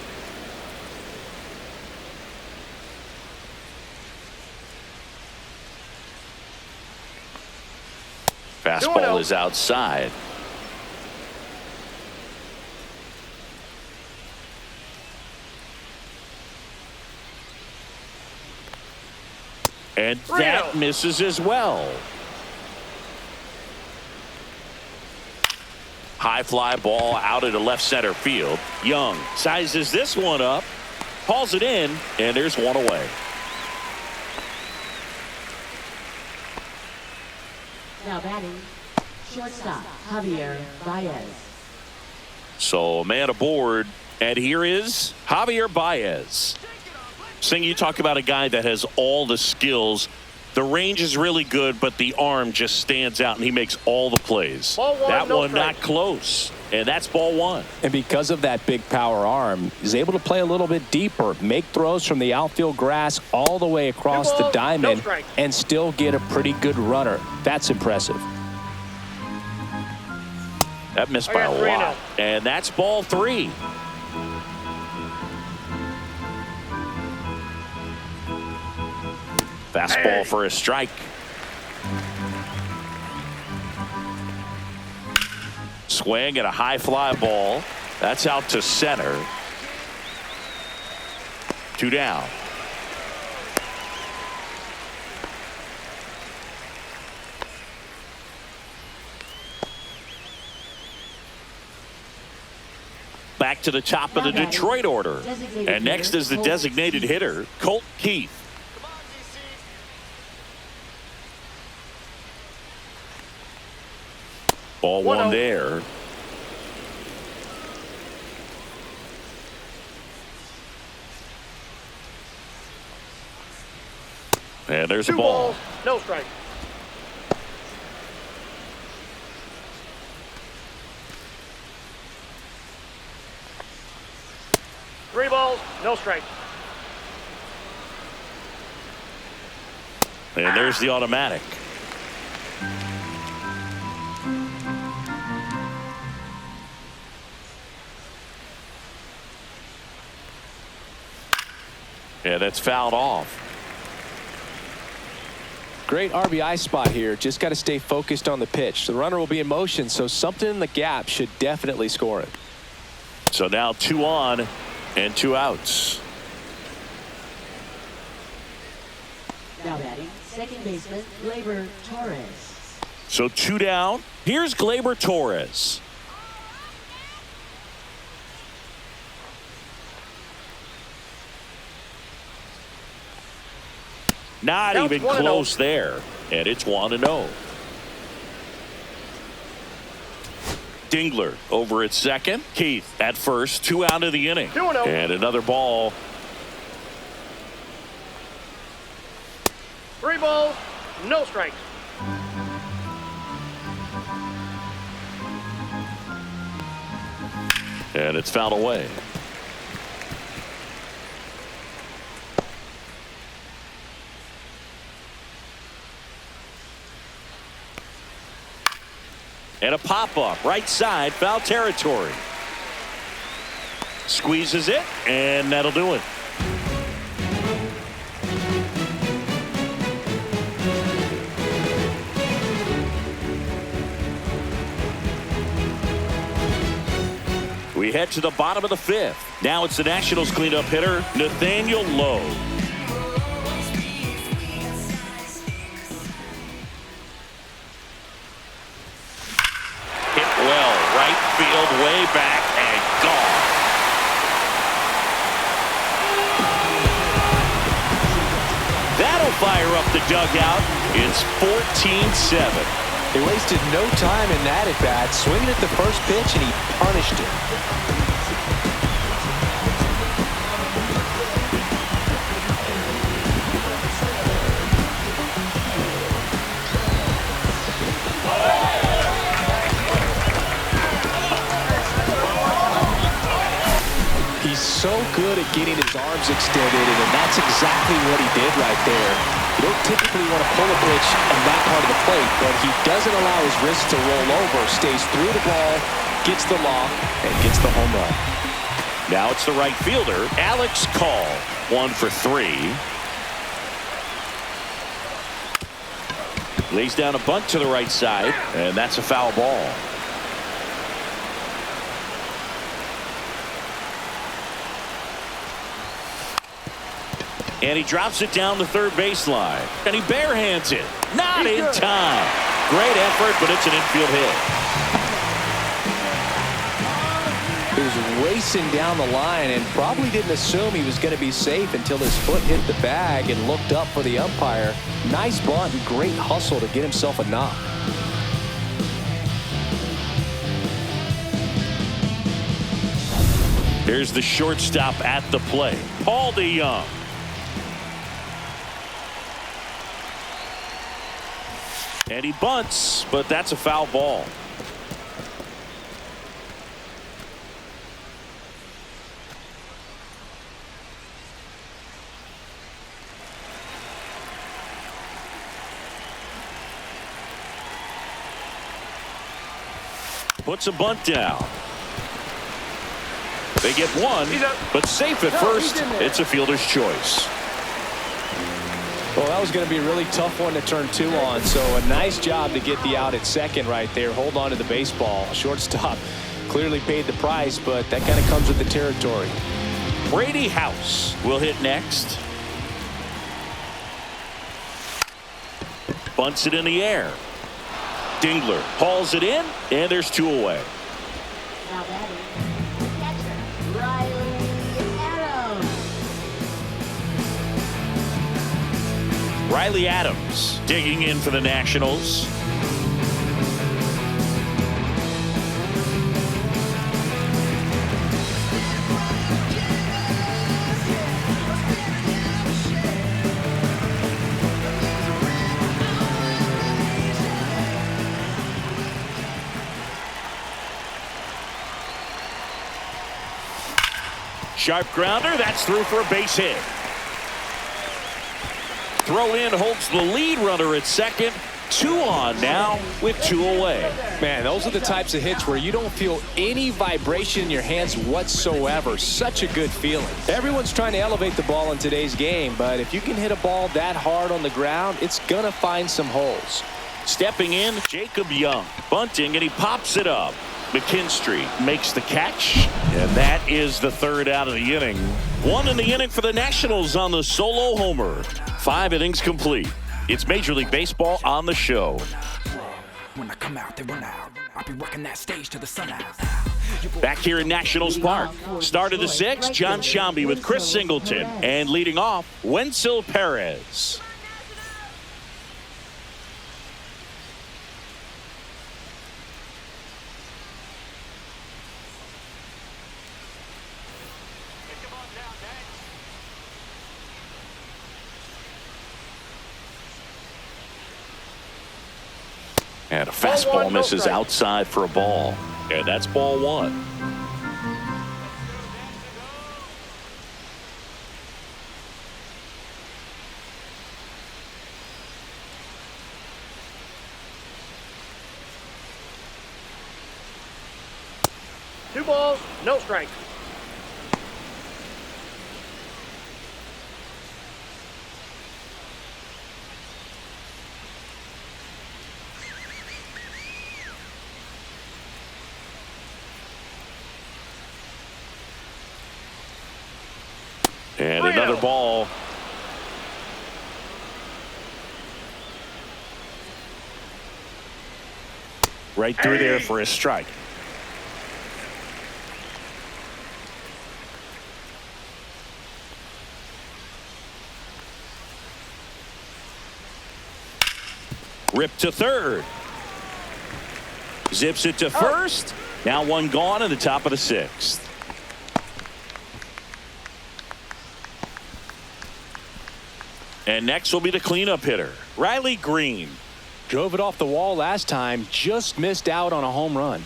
Fastball is outside. And that misses as well. High fly ball out into left center field. Young sizes this one up, hauls it in, and there's one away. Now batting, shortstop, Javier Baez. So a man aboard, and here is Javier Baez. Sing, you talk about a guy that has all the skills. The range is really good, but the arm just stands out, and he makes all the plays. That one not close, and that's ball 1. And because of that big power arm, he's able to play a little bit deeper, make throws from the outfield grass all the way across the diamond, and still get a pretty good runner. That's impressive. That missed by a lot, and that's ball 3. Fastball for a strike. Swing at a high fly ball. That's out to center. 2 down. Back to the top of the Detroit order. And next is the designated hitter, Colt Keith. Ball 1 there. And there's a ball. No strike. Three balls, no strike. And there's the automatic. Yeah, that's fouled off. Great RBI spot here. Just got to stay focused on the pitch. The runner will be in motion, so something in the gap should definitely score it. So now 2 on and 2 outs. Now batting, second baseman, Gleyber Torres. So 2 down. Here's Gleyber Torres. Not even close there. and it's 1-0. Dingler over at second. Keith at first. 2 out of the inning. 2-0. And another ball. 3 balls, no strikes. And it's fouled away. And a pop-up right side, foul territory. Squeezes it, and that'll do it. We head to the bottom of the 5th. Now it's the Nationals cleanup hitter, Nathaniel Lowe. Hit well, right field, way back, and gone. That'll fire up the dugout. It's 14-7. He wasted no time in that at bat, swinging at the first pitch, and he punished it. He's so good at getting his arms extended, and that's exactly what he did right there. You don't typically want to pull a pitch on that part of the plate, but he doesn't allow his wrist to roll over, stays through the ball, gets the lock, and gets the home run. Now it's the right fielder, Alex Call. 1 for 3. Lays down a bunt to the right side, and that's a foul ball. And he drops it down the third baseline. And he barehands it. Not in time. Great effort, but it's an infield hit. He was racing down the line and probably didn't assume he was going to be safe until his foot hit the bag and looked up for the umpire. Nice bunt and great hustle to get himself a knock. Here's the shortstop at the plate, Paul DeYoung. And he bunts, but that's a foul ball. Puts a bunt down. They get one, but safe at first. It's a fielder's choice. Well, that was going to be a really tough one to turn 2 on, so a nice job to get the out at second right there. Hold on to the baseball. Shortstop clearly paid the price, but that kind of comes with the territory. Brady House will hit next. Bunts it in the air. Dingler hauls it in, and there's 2 away. Now batting, catcher, Riley Adams. Riley Adams digging in for the Nationals. Sharp grounder, that's through for a base hit. Throw in holds the lead runner at second. 2 on now with 2 away. Man, those are the types of hits where you don't feel any vibration in your hands whatsoever. Such a good feeling. Everyone's trying to elevate the ball in today's game, but if you can hit a ball that hard on the ground, it's gonna find some holes. Stepping in, Jacob Young bunting, and he pops it up. McKinstry makes the catch, and that is the 3rd out of the inning. 1 in the inning for the Nationals on the solo homer. 5 innings complete. It's Major League Baseball on the show. When I come out, they run out. I'll be working that stage to the sun out. Back here in Nationals Park. Start of the 6th, John Sciambi with Chris Singleton. And leading off, Wenzel Perez. And a fastball no misses strike. outside for a ball. And that's ball one. Two balls, no strikes. And another ball. Right through there for a strike. Ripped to third. Zips it to first. Now one gone in the top of the sixth. And next will be the cleanup hitter, Riley Green. Drove it off the wall last time, just missed out on a home run.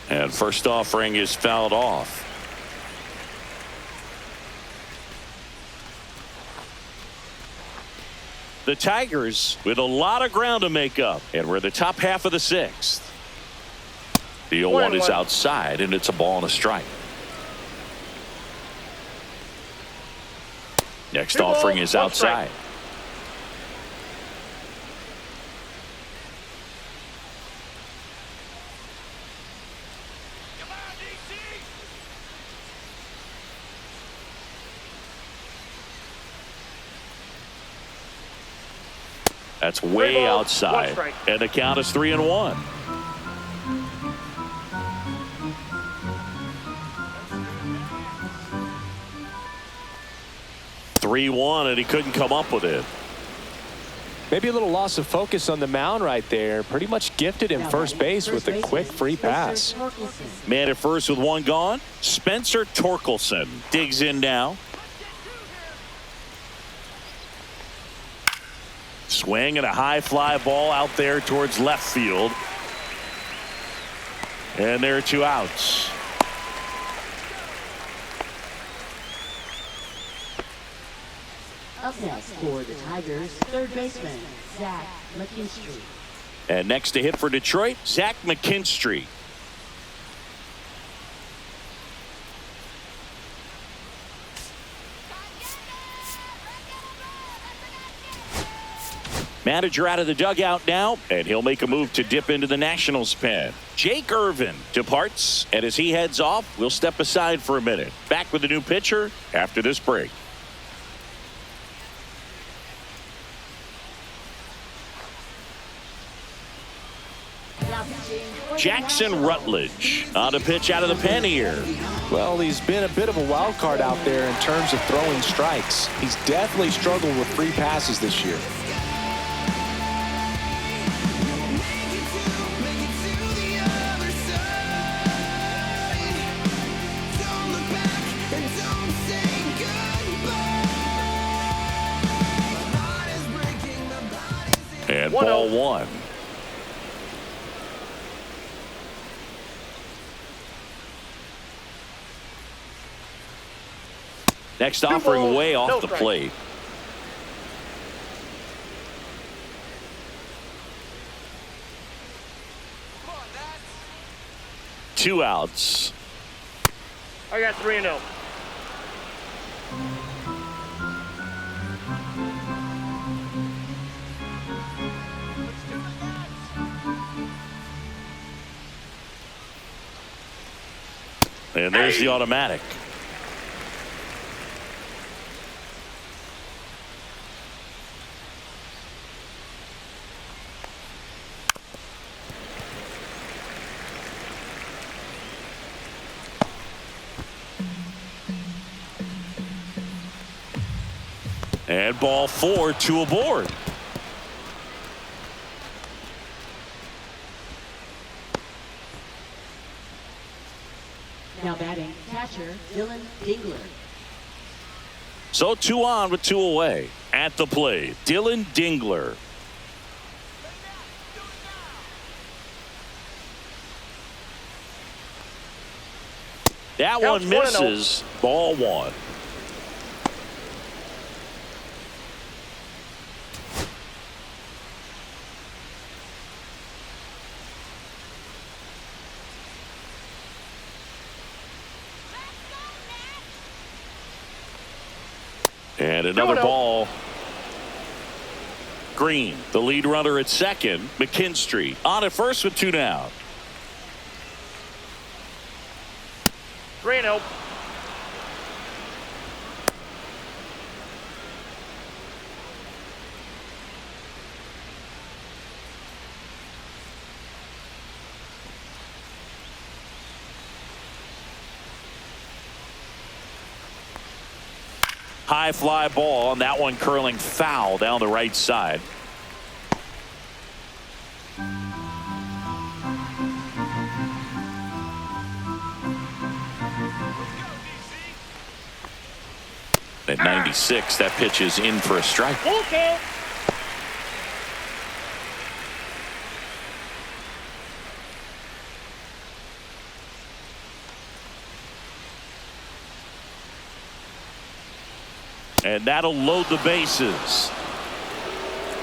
And first offering is fouled off. The Tigers with a lot of ground to make up, and we're the top half of the sixth. The 0-1 is outside, and it's a ball and a strike. Next offering is outside. That's way outside, and the count is 3-1. And he couldn't come up with it. Maybe a little loss of focus on the mound right there. Pretty much gifted in first base with a quick free pass. Man at first with one gone. Spencer Torkelson digs in now. Swing and a high fly ball out there towards left field. And there are two outs. Up next for the Tigers, third baseman, Zach McKinstry. And next to hit for Detroit, Zach McKinstry. Manager out of the dugout now, and he'll make a move to dip into the Nationals pen. Jake Irvin departs, and as he heads off, we'll step aside for a minute. Back with the new pitcher after this break. Jackson Rutledge on a pitch out of the pen here. Well, he's been a bit of a wild card out there in terms of throwing strikes. He's definitely struggled with free passes this year. And ball one. Next offering way off the plate. Two outs. I got 3-0. And there's the automatic. And ball four, two aboard. Now batting, catcher Dylan Dingler. So 2 on with 2 away. At the plate, Dylan Dingler. That one misses. Ball 1. And another ball. Green, the lead runner at second. McKinstry on at first with 2 down. 3-0. High fly ball, and that one curling foul down the right side. At 96, that pitch is in for a strike. Okay. And that'll load the bases.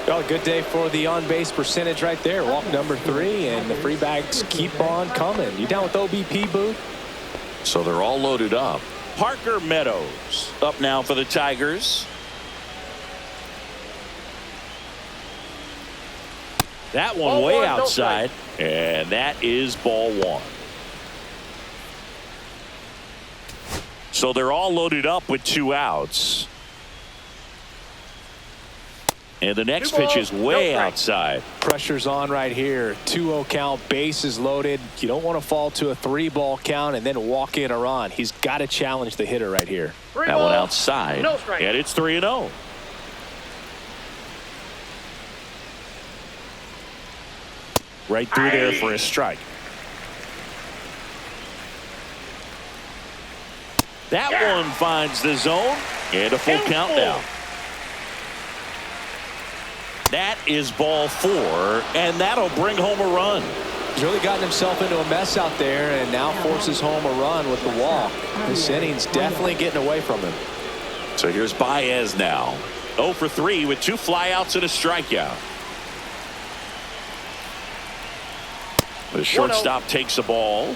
Well, a good day for the on-base percentage right there. Walk number 3, and the free bags keep on coming. You down with OBP, Boo? So they're all loaded up. Parker Meadows up now for the Tigers. That one Ball way 1, no outside, and that is ball 1. So they're all loaded up with 2 outs. And the next pitch is way outside. Pressure's on right here. 2-0 count, bases loaded. You don't want to fall to a 3-ball count and then walk in a run. He's got to challenge the hitter right here. That one outside. No strike. And it's 3-0. Right through there for a strike. That one finds the zone and a full count now. That is ball 4, and that'll bring home a run. He's really gotten himself into a mess out there and now forces home a run with the walk. This inning's definitely getting away from him. So here's Baez now. 0 for 3 with 2 flyouts and a strikeout. The shortstop takes a ball.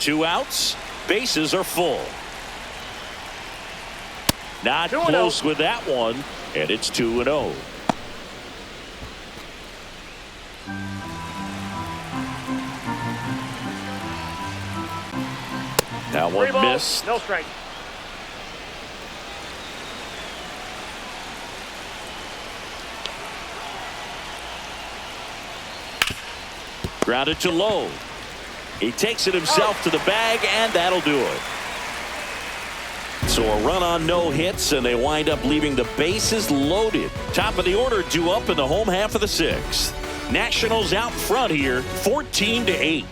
Two outs. Bases are full. Not close with that one, and it's 2-0. That one missed. No strike. Grounded to low. He takes it himself to the bag, and that'll do it. So a run on no hits, and they wind up leaving the bases loaded. Top of the order due up in the home half of the 6th. Nationals out front here, 14-8.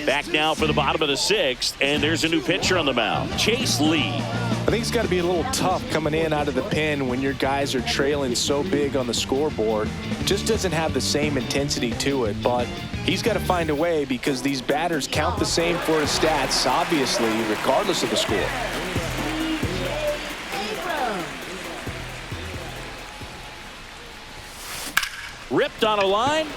Back now for the bottom of the 6th, and there's a new pitcher on the mound, Chase Lee. I think it's got to be a little tough coming in out of the pen when your guys are trailing so big on the scoreboard. Just doesn't have the same intensity to it, but he's got to find a way because these batters count the same for his stats, obviously, regardless of the score. Ripped on a line.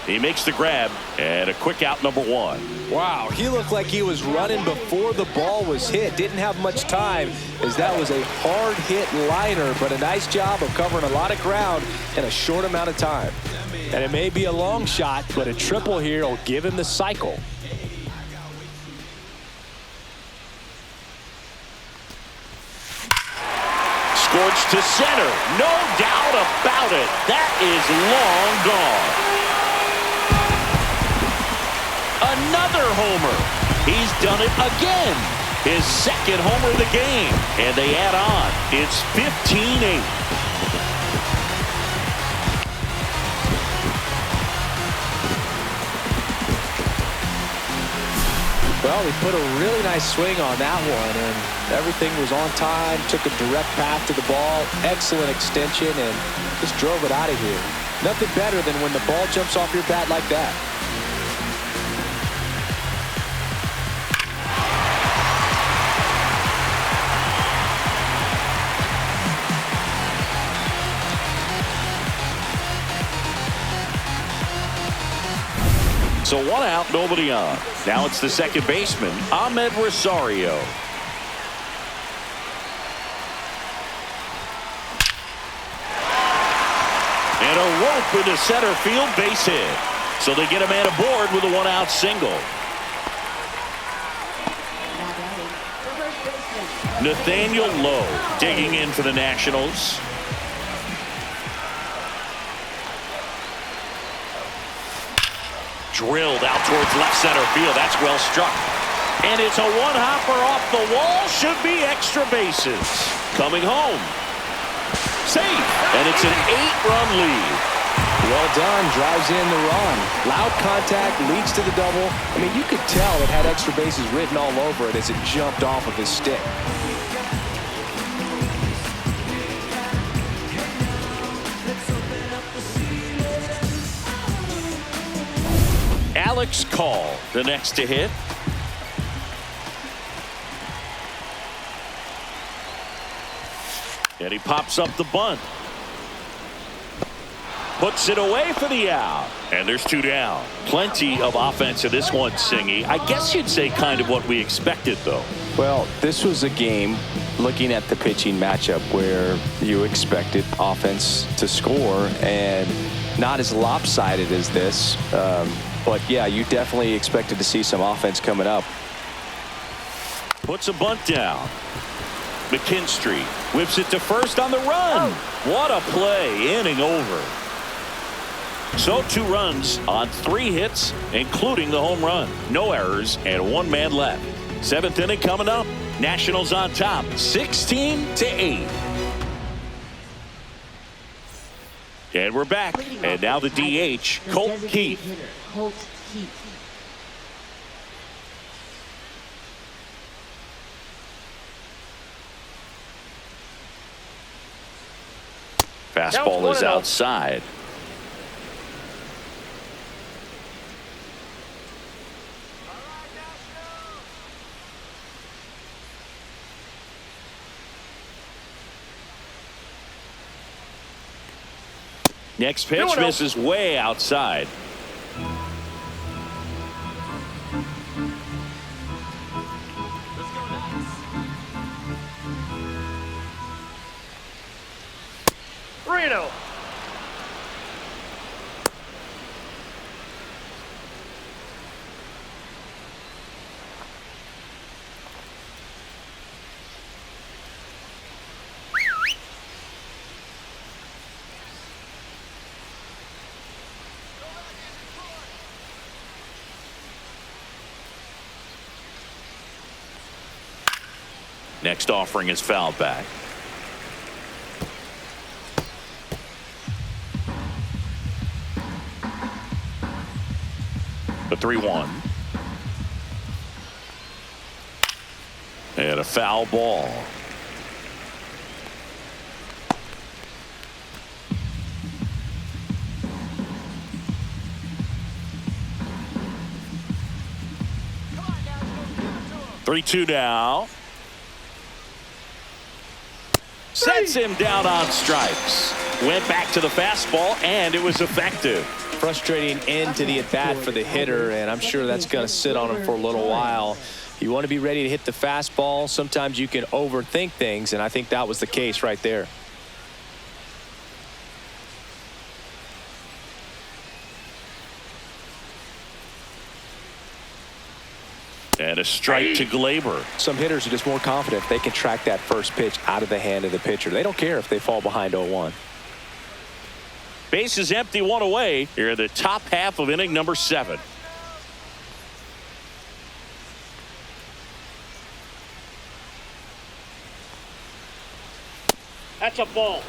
He makes the grab, and a quick out, number 1. Wow, he looked like he was running before the ball was hit. Didn't have much time as that was a hard hit liner, but a nice job of covering a lot of ground in a short amount of time. And it may be a long shot, but a triple here will give him the cycle. Scorched to center. No doubt about it. That is long gone. Another homer. He's done it again. His 2nd homer of the game. And they add on. It's 15-8. Well, he put a really nice swing on that one, and everything was on time, took a direct path to the ball, excellent extension, and just drove it out of here. Nothing better than when the ball jumps off your bat like that. So 1 out, nobody on. Now it's the second baseman, Ahmed Rosario. And a rope into center field, base hit. So they get a man aboard with a 1-out single. Nathaniel Lowe digging in for the Nationals. Drilled out towards left center field. That's well struck. And it's a one-hopper off the wall. Should be extra bases. Coming home. Safe. And it's an 8-run lead. Well done. Drives in the run. Loud contact. Leads to the double. I mean, you could tell it had extra bases written all over it as it jumped off of his stick. Alex Call, the next to hit. And he pops up the bunt. Puts it away for the out. And there's 2 down. Plenty of offense in this one, Singy. I guess you'd say kind of what we expected, though. Well, this was a game, looking at the pitching matchup, where you expected offense to score, and not as lopsided as this. But, yeah, you definitely expected to see some offense coming up. Puts a bunt down. McKinstry whips it to first on the run. What a play. Inning over. So 2 runs on 3 hits, including the home run. No errors and 1 man left. 7th inning coming up. Nationals on top, 16-8. And we're back. And now the DH, Colt Keith. Fastball is outside. Next pitch misses way outside. Reno. Next offering is fouled back. The 3-1. And a foul ball. Three 2 now. Sets him down on strikes. Went back to the fastball, and it was effective. Frustrating end to the at-bat for the hitter, and I'm sure that's going to sit on him for a little while. You want to be ready to hit the fastball. Sometimes you can overthink things, and I think that was the case right there. And a strike to Glaber. Some hitters are just more confident if they can track that first pitch out of the hand of the pitcher. They don't care if they fall behind 0-1. Base is empty, 1 away. Here in the top half of inning number 7. That's a ball.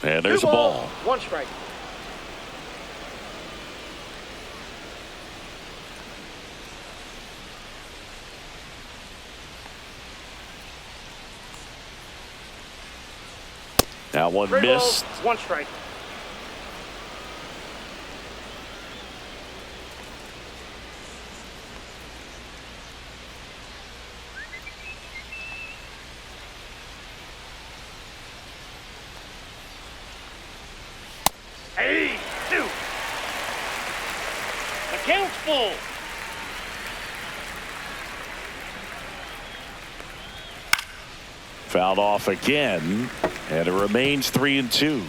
And there's a ball. 1 strike. That one 3 missed. balls, 1 strike. Hey, 2. The count's full. Fouled off again, and it remains 3-2.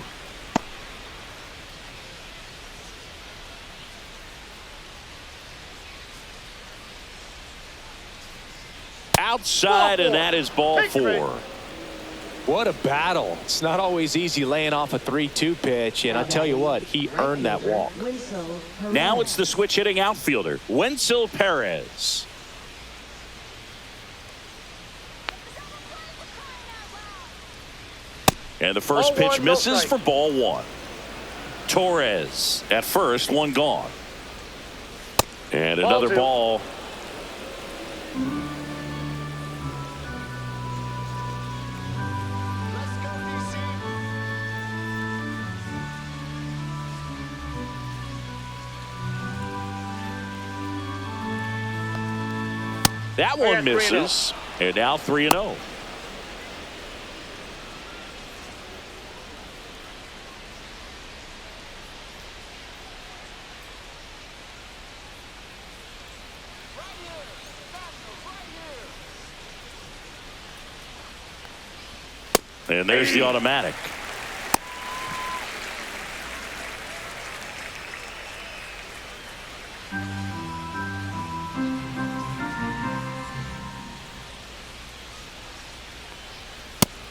Outside, and that is ball 4. What a battle. It's not always easy laying off a 3-2 pitch, and I tell you what, he earned that walk. Now it's the switch hitting outfielder, Wenzel Perez. And the first Ball pitch 1, no misses strike. for ball 1. Torres at first, 1 gone. And Ball another 2. ball. That one And 3-0. misses. And now 3-0. And there's the automatic.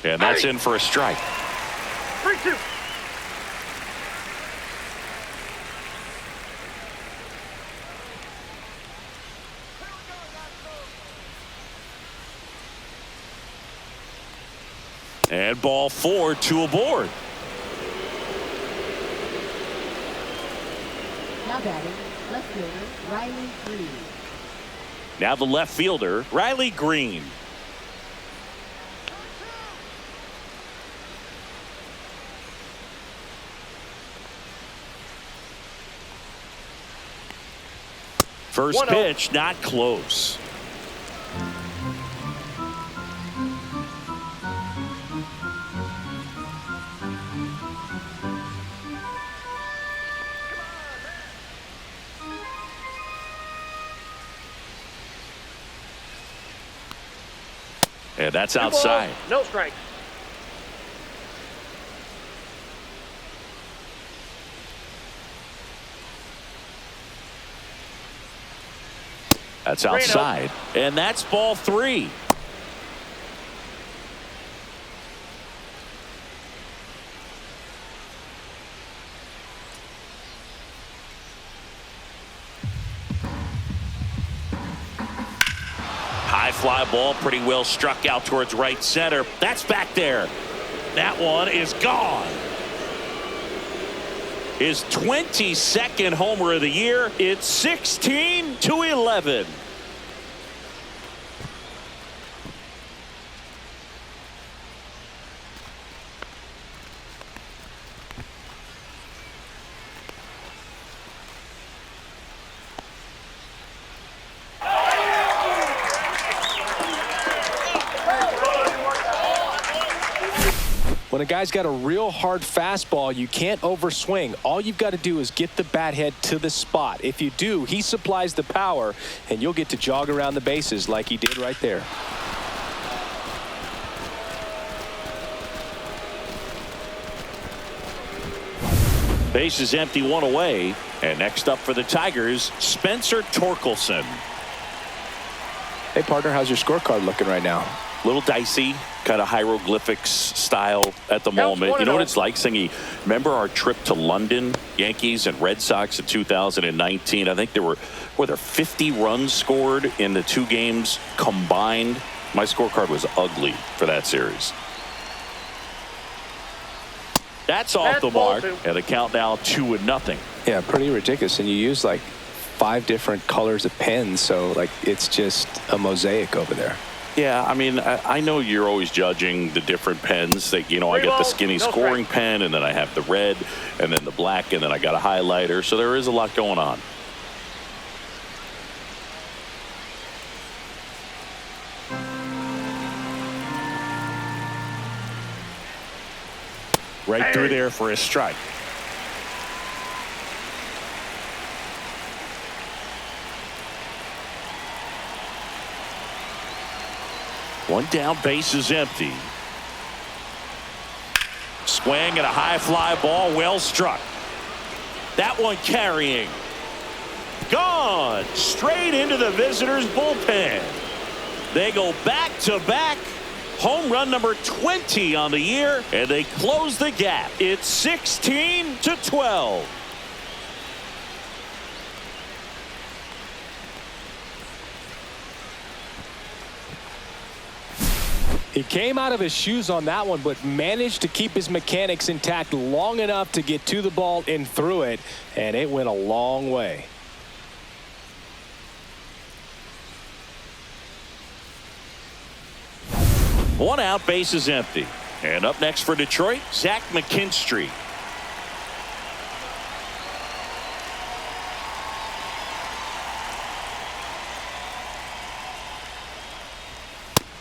And that's in for a strike. 3-2. And ball 4, 2 aboard. Now batting, left fielder, Riley Green. Now the left fielder, Riley Green. First 1-0. pitch, not close. And that's 2 balls, outside. no strike. That's outside. And that's ball 3. High fly ball, pretty well struck out towards right center. That's back there. That one is gone. His 22nd homer of the year. It's 16-11. When a guy's got a real hard fastball, you can't overswing. All you've got to do is get the bat head to the spot. If you do, he supplies the power, and you'll get to jog around the bases like he did right there. Base is empty, 1 away. And next up for the Tigers, Spencer Torkelson. Hey, partner, how's your scorecard looking right now? Little dicey, kind of hieroglyphics style at the moment. You know what it's like, Singy? Remember our trip to London, Yankees and Red Sox in 2019? I think were there 50 runs scored in the 2 games combined? My scorecard was ugly for that series. That's off the mark, and the count now 2-0. Yeah, pretty ridiculous. And you use like 5 different colors of pens, so like it's just a mosaic over there. Yeah, I mean, I know you're always judging the different pens. That, you know, I got the skinny scoring pen, and then I have the red, and then the black, and then I got a highlighter. So there is a lot going on. Right through there for a strike. One down, base is empty. Swing and a high fly ball, well struck. That one carrying. Gone straight into the visitors' bullpen. They go back to back. Home run number 20 on the year, and they close the gap. It's 16-12. He came out of his shoes on that one, but managed to keep his mechanics intact long enough to get to the ball and through it, and it went a long way. One out, base is empty. And up next for Detroit, Zach McKinstry.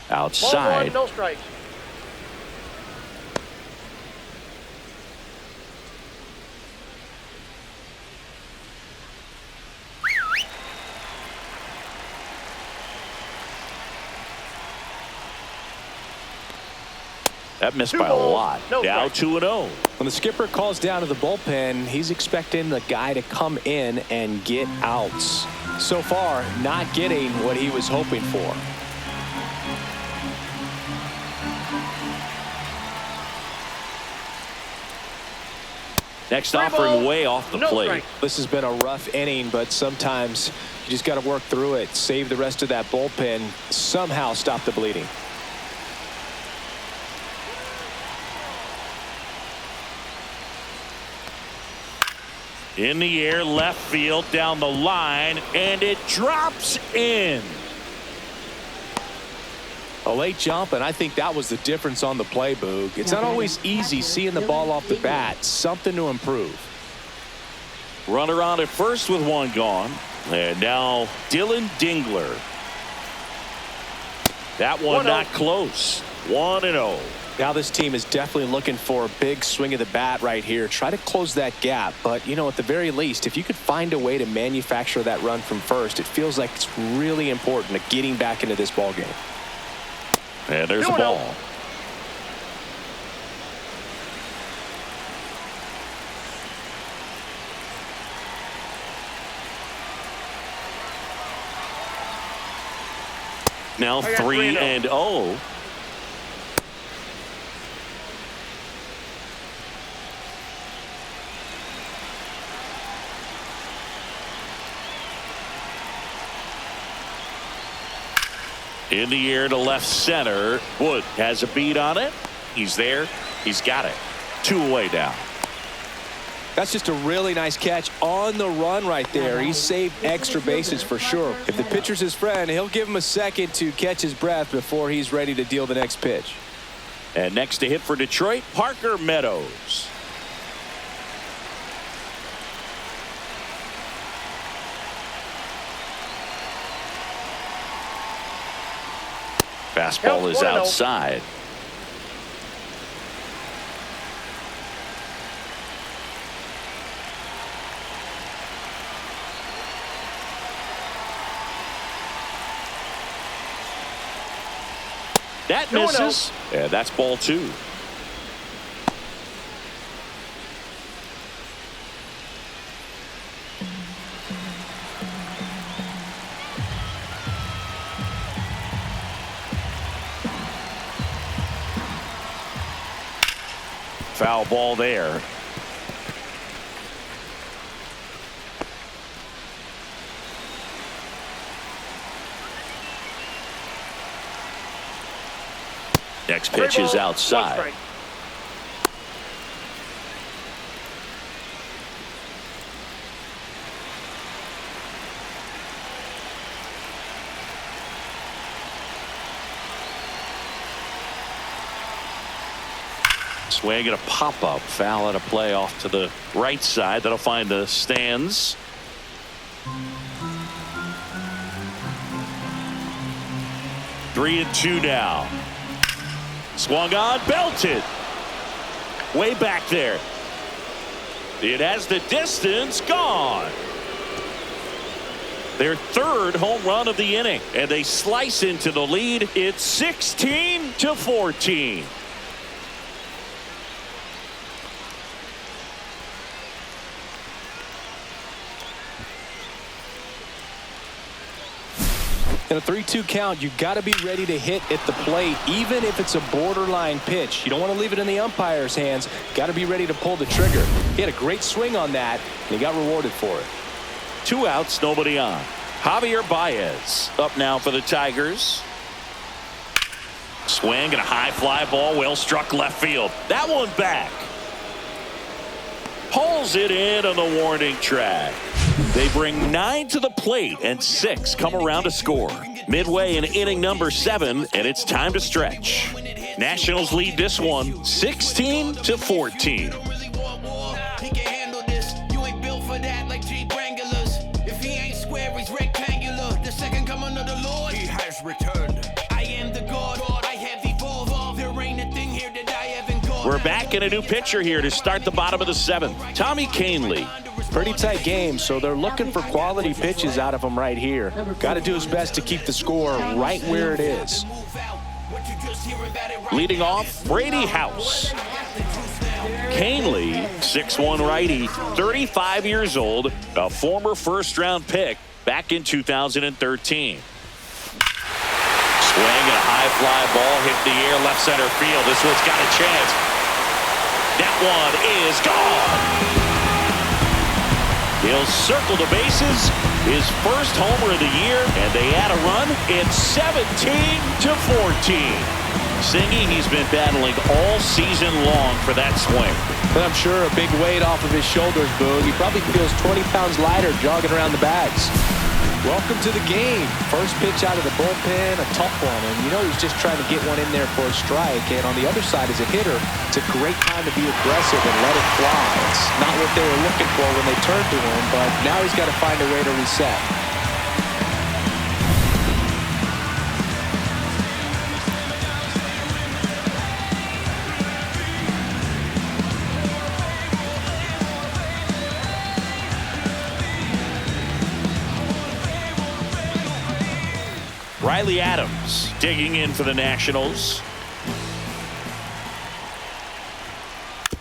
Outside. No strikes. That missed by a lot. Now 2-0. When the skipper calls down to the bullpen, he's expecting the guy to come in and get outs. So far, not getting what he was hoping for. Next offering way off the plate. This has been a rough inning, but sometimes you just got to work through it, save the rest of that bullpen, somehow stop the bleeding. In the air, left field, down the line, and it drops in. A late jump, and I think that was the difference on the play, Boog. It's not always easy seeing the ball off the bat. Something to improve. Runner on at first with one gone. And now Dylan Dingler. That one not close. 1-0. Now this team is definitely looking for a big swing of the bat right here. Try to close that gap. But, you know, at the very least, if you could find a way to manufacture that run from first, it feels like it's really important to getting back into this ball game. And there's a ball. Now 3-0. In the air to left center. Wood has a beat on it. He's there. He's got it. 2 away down. That's just a really nice catch on the run right there. He saved extra bases for sure. If the pitcher's his friend, he'll give him a second to catch his breath before he's ready to deal the next pitch. And next to hit for Detroit, Parker Meadows. Fastball is outside. That misses. And that's ball 2. Foul ball there. Next pitch is outside. Swing and a pop-up. Foul out of play off to the right side. That'll find the stands. Three and two now. Swung on, belted. Way back there. It has the distance, gone. Their third home run of the inning, and they slice into the lead. It's 16-14. In a 3-2 count, you got to be ready to hit at the plate, even if it's a borderline pitch. You don't want to leave it in the umpire's hands. Got to be ready to pull the trigger. He had a great swing on that, and he got rewarded for it. 2 outs, nobody on. Javier Baez up now for the Tigers. Swing and a high fly ball, well struck left field. That one back. Pulls it in on the warning track. They bring 9 to the plate and 6 come around to score. Midway in inning number 7, and it's time to stretch. Nationals lead this one 16-14. We're back in a new pitcher here to start the bottom of the 7th. Tommy Kahnle. Pretty tight game, so they're looking for quality pitches out of him right here. Got to do his best to keep the score right where it is. Leading off, Brady House. Kahnle, 6'1" righty, 35 years old, a former first-round pick back in 2013. Swing and a high fly ball hit the air left center field. This one's got a chance. That one is gone. He'll circle the bases. His first homer of the year, and they add a run. It's 17-14. Singy, he's been battling all season long for that swing. But I'm sure a big weight off of his shoulders, Boog. He probably feels 20 pounds lighter jogging around the bags. Welcome to the game. First pitch out of the bullpen, a tough one. And you know he's just trying to get one in there for a strike. And on the other side, as a hitter, it's a great time to be aggressive and let it fly. It's not what they were looking for when they turned to him, but now he's got to find a way to reset. Riley Adams digging in for the Nationals.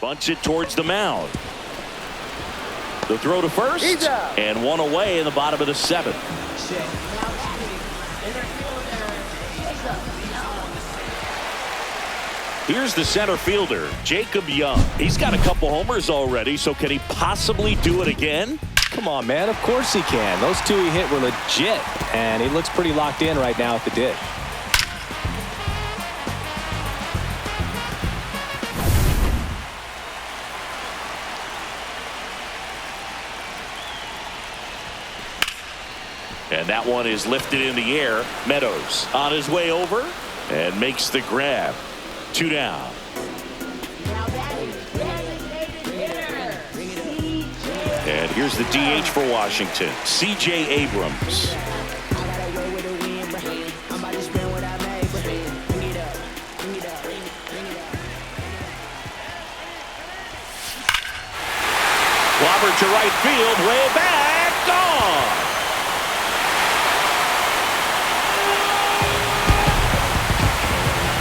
Bunts it towards the mound. The throw to first, and one away in the bottom of the 7th. Here's the center fielder, Jacob Young. He's got a couple homers already, so can he possibly do it again? Come on, man. Of course he can. Those 2 he hit were legit, and he looks pretty locked in right now at the dig. And that one is lifted in the air. Meadows on his way over and makes the grab. 2 down. And here's the DH for Washington, C.J. Abrams. Clobbered to right field, way back, gone.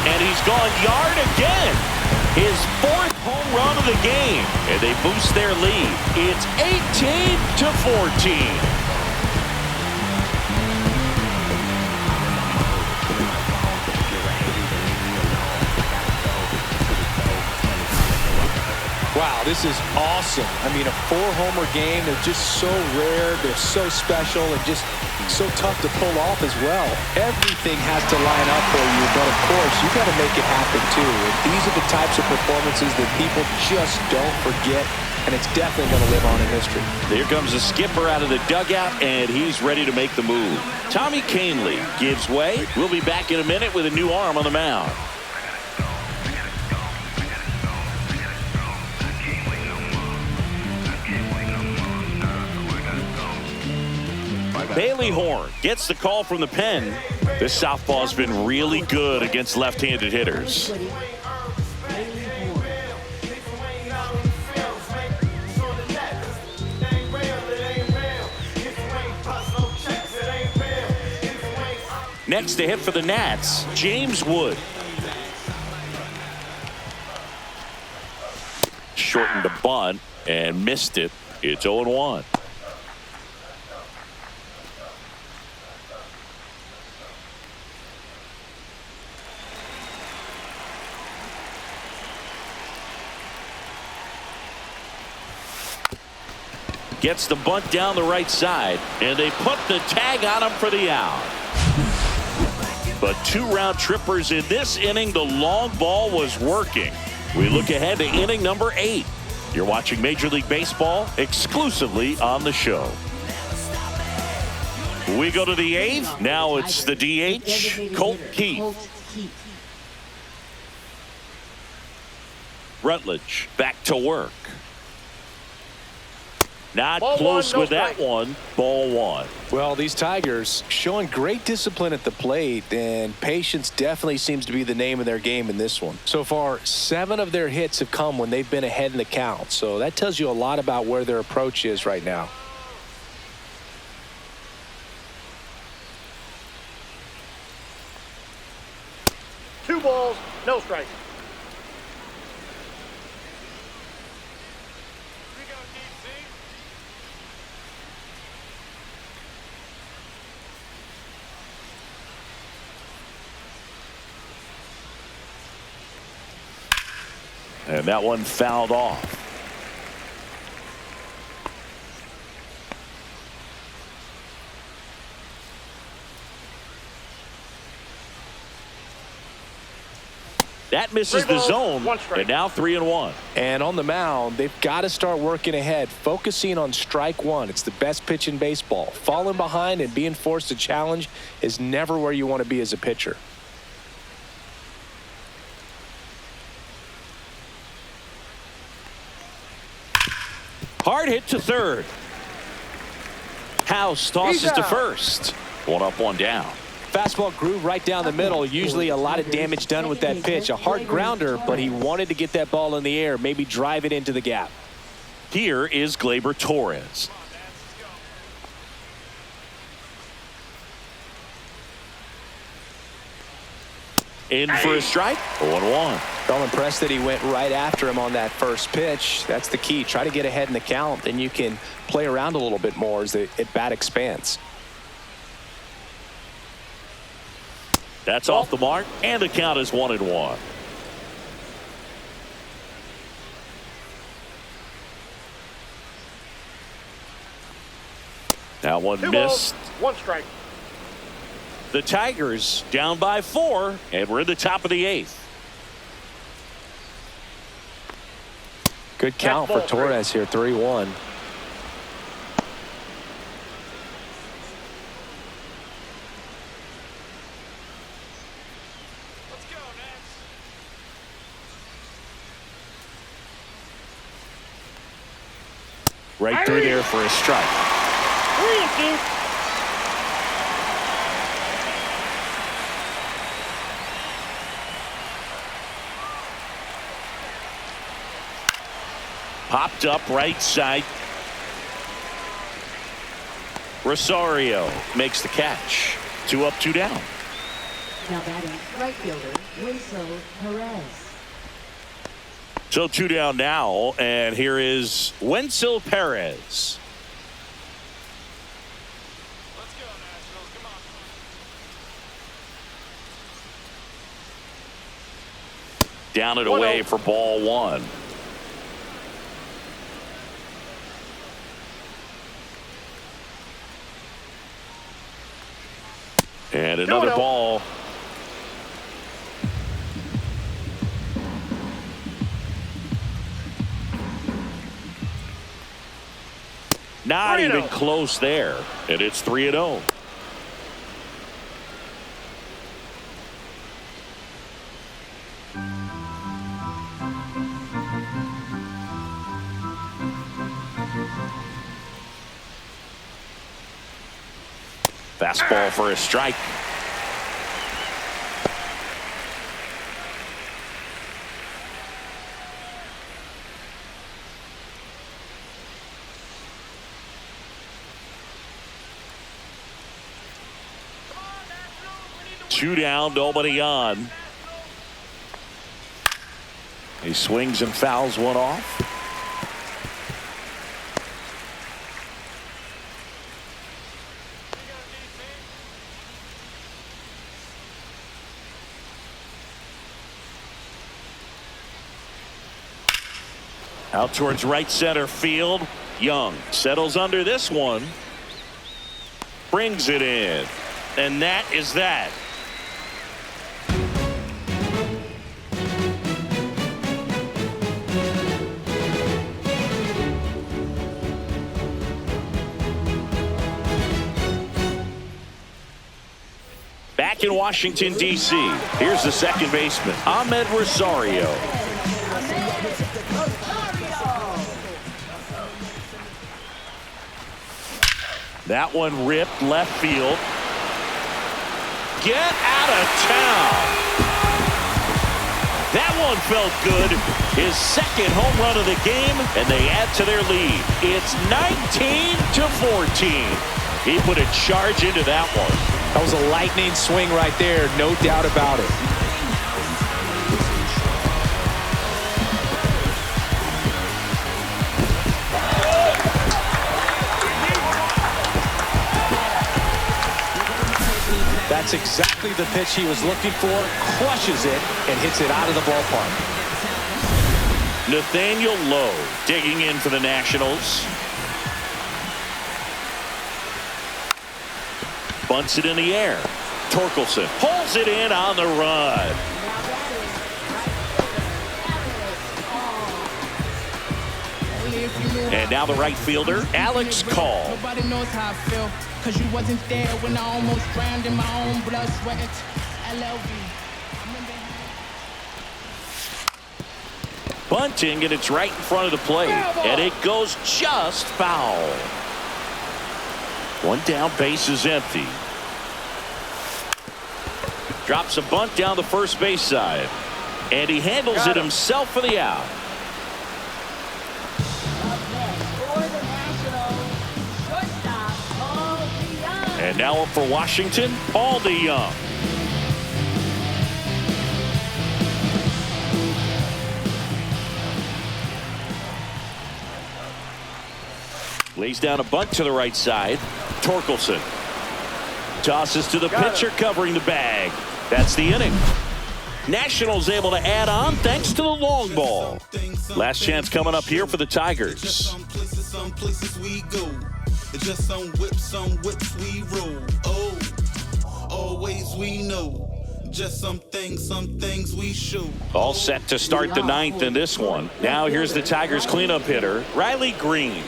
And he's gone yard again. His 4th home run of the game, and they boost their lead. It's 18-14. Wow, this is awesome. I mean, a 4-homer game. They're just so rare. They're so special and just so tough to pull off as well. Everything has to line up for you, but of course, you got to make it happen too. And these are the types of performances that people just don't forget, and it's definitely going to live on in history. Here comes the skipper out of the dugout, and he's ready to make the move. Tommy Kahnle gives way. We'll be back in a minute with a new arm on the mound. Bailey Horn gets the call from the pen. This southpaw's been really good against left-handed hitters. Next to hit for the Nats, James Wood. Shortened a bunt and missed it. It's 0-1. Gets the bunt down the right side, and they put the tag on him for the out. But 2 round trippers in this inning. The long ball was working. We look ahead to inning number 8. You're watching Major League Baseball exclusively on the show. We go to the 8th. Now it's the DH, Colt Keith. Rutledge back to work. Not Ball close one, no with that strike. one. Ball 1. Well, these Tigers showing great discipline at the plate, and patience definitely seems to be the name of their game in this one. So far, 7 of their hits have come when they've been ahead in the count. So that tells you a lot about where their approach is right now. Two balls, no strikes. And that one fouled off. That misses the zone, and now 3-1. And on the mound, they've got to start working ahead, focusing on strike one. It's the best pitch in baseball. Falling behind and being forced to challenge is never where you want to be as a pitcher. Hard hit to third. House tosses to first. 1 up, 1 down. Fastball groove right down the middle. Usually a lot of damage done with that pitch. A hard grounder, but he wanted to get that ball in the air, maybe drive it into the gap. Here is Gleyber Torres. In for a strike. 0-1. I'm impressed that he went right after him on that first pitch. That's the key. Try to get ahead in the count, then you can play around a little bit more as the at-bat expands. That's off the mark, and the count is 1-1. That one Two missed. balls, 1 strike. The Tigers down by 4, and we're in the top of the 8th. Good count for Torres here, 3-1. Right through there for a strike. 3-2. Popped up right side. Rosario makes the catch. 2 up, 2 down. Now batting right fielder, Winslow Perez. So 2 down now, and here is Wenzel Perez. Down and away for ball 1. And another ball. Not even close there. And it's 3-0. Fastball for a strike. Two down, nobody on. He swings and fouls one off. Out towards right center field. Young settles under this one. Brings it in. And that is that. Back in Washington, D.C., here's the second baseman, Ahmed Rosario. That one ripped left field. Get out of town. That one felt good. His second home run of the game, and they add to their lead. It's 19-14. He put a charge into that one. That was a lightning swing right there, no doubt about it. That's exactly the pitch he was looking for. Crushes it and hits it out of the ballpark. Nathaniel Lowe digging in for the Nationals. Bunts it in the air. Torkelson pulls it in on the run. And now the right fielder, Alex Call. Nobody knows how I feel, cause you wasn't there when I almost drowned in my own blood, sweat, MLB. Bunting, and it's right in front of the plate. And it goes just foul. One down, base is empty. Drops a bunt down the first base side. And he handles it himself for the out. And now up for Washington, Paul DeYoung. Lays down a bunt to the right side. Torkelson tosses to the pitcher covering the bag. That's the inning. Nationals able to add on thanks to the long ball. Last chance coming up here for the Tigers. Some places we go. Just some whips we roll. Oh, always we know. Just some things we show. All set to start the ninth in this one. Now here's the Tigers cleanup hitter, Riley Green.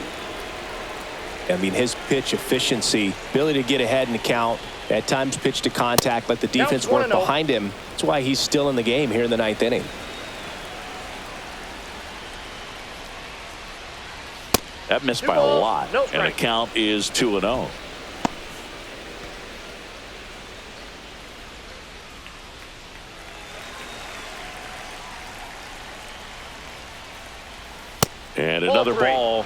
I mean, his pitch efficiency, ability to get ahead in the count, at times pitch to contact, let the defense work behind him. That's why he's still in the game here in the ninth inning. That missed by a lot, and the count is 2-0. And another ball.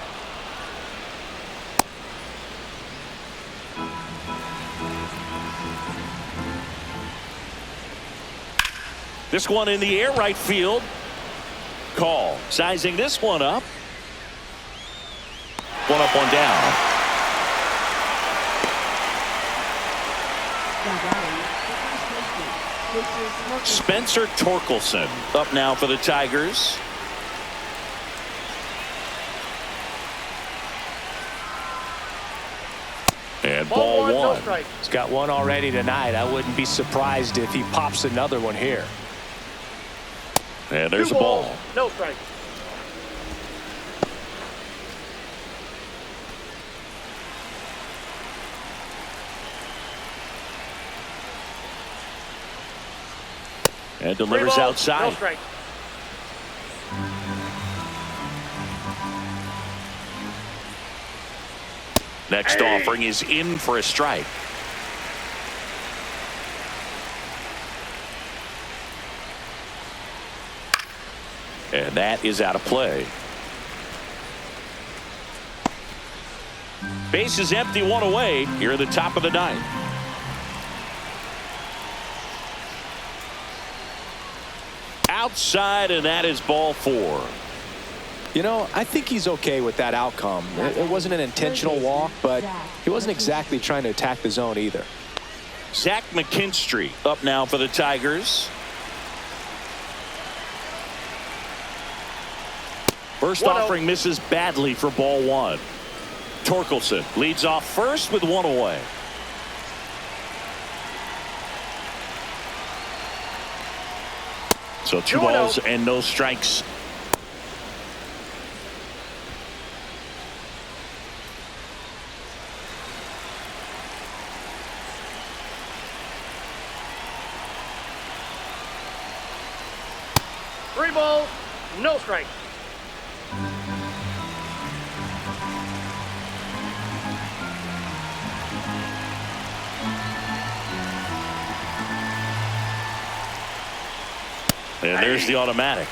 This one in the air, right field. Call sizing this one up. One up, one down. Spencer Torkelson up now for the Tigers. And ball one. He's got one already tonight. I wouldn't be surprised if he pops another one here. And there's a ball. No strike. And delivers outside. No strike. Next offering is in for a strike. And that is out of play. Base is empty, 1 away here at the top of the ninth. Outside, and that is ball 4. You know, I think he's okay with that outcome. It wasn't an intentional walk, but he wasn't exactly trying to attack the zone either. Zach McKinstry up now for the Tigers. First offering misses badly for ball 1. Torkelson leads off first with 1 away. So 2 balls and no strikes. Three balls, no strikes. And there's the automatic.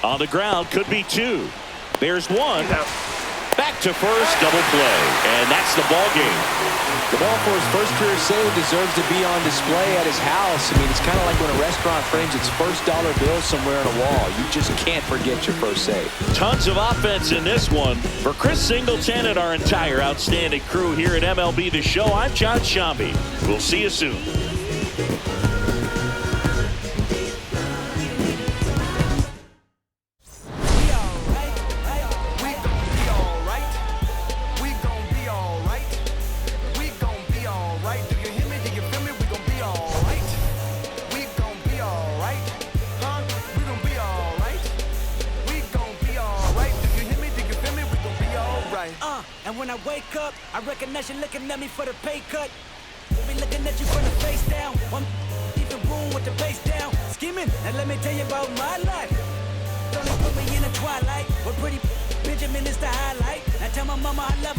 On the ground, could be 2. There's 1. Back to first, double play, and that's the ball game. The ball for his first career save deserves to be on display at his house. I mean, it's kind of like when a restaurant frames its first dollar bill somewhere on a wall. You just can't forget your first save. Tons of offense in this one. For Chris Singleton and our entire outstanding crew here at MLB The Show, I'm John Shambi. We'll see you soon. And when I wake up, I recognize you looking at me for the pay cut. Be looking at you from the face down. One even room with the bass down. Scheming, and let me tell you about my life. Don't put me in the twilight. We're pretty Benjamin is the highlight. I tell my mama I love her.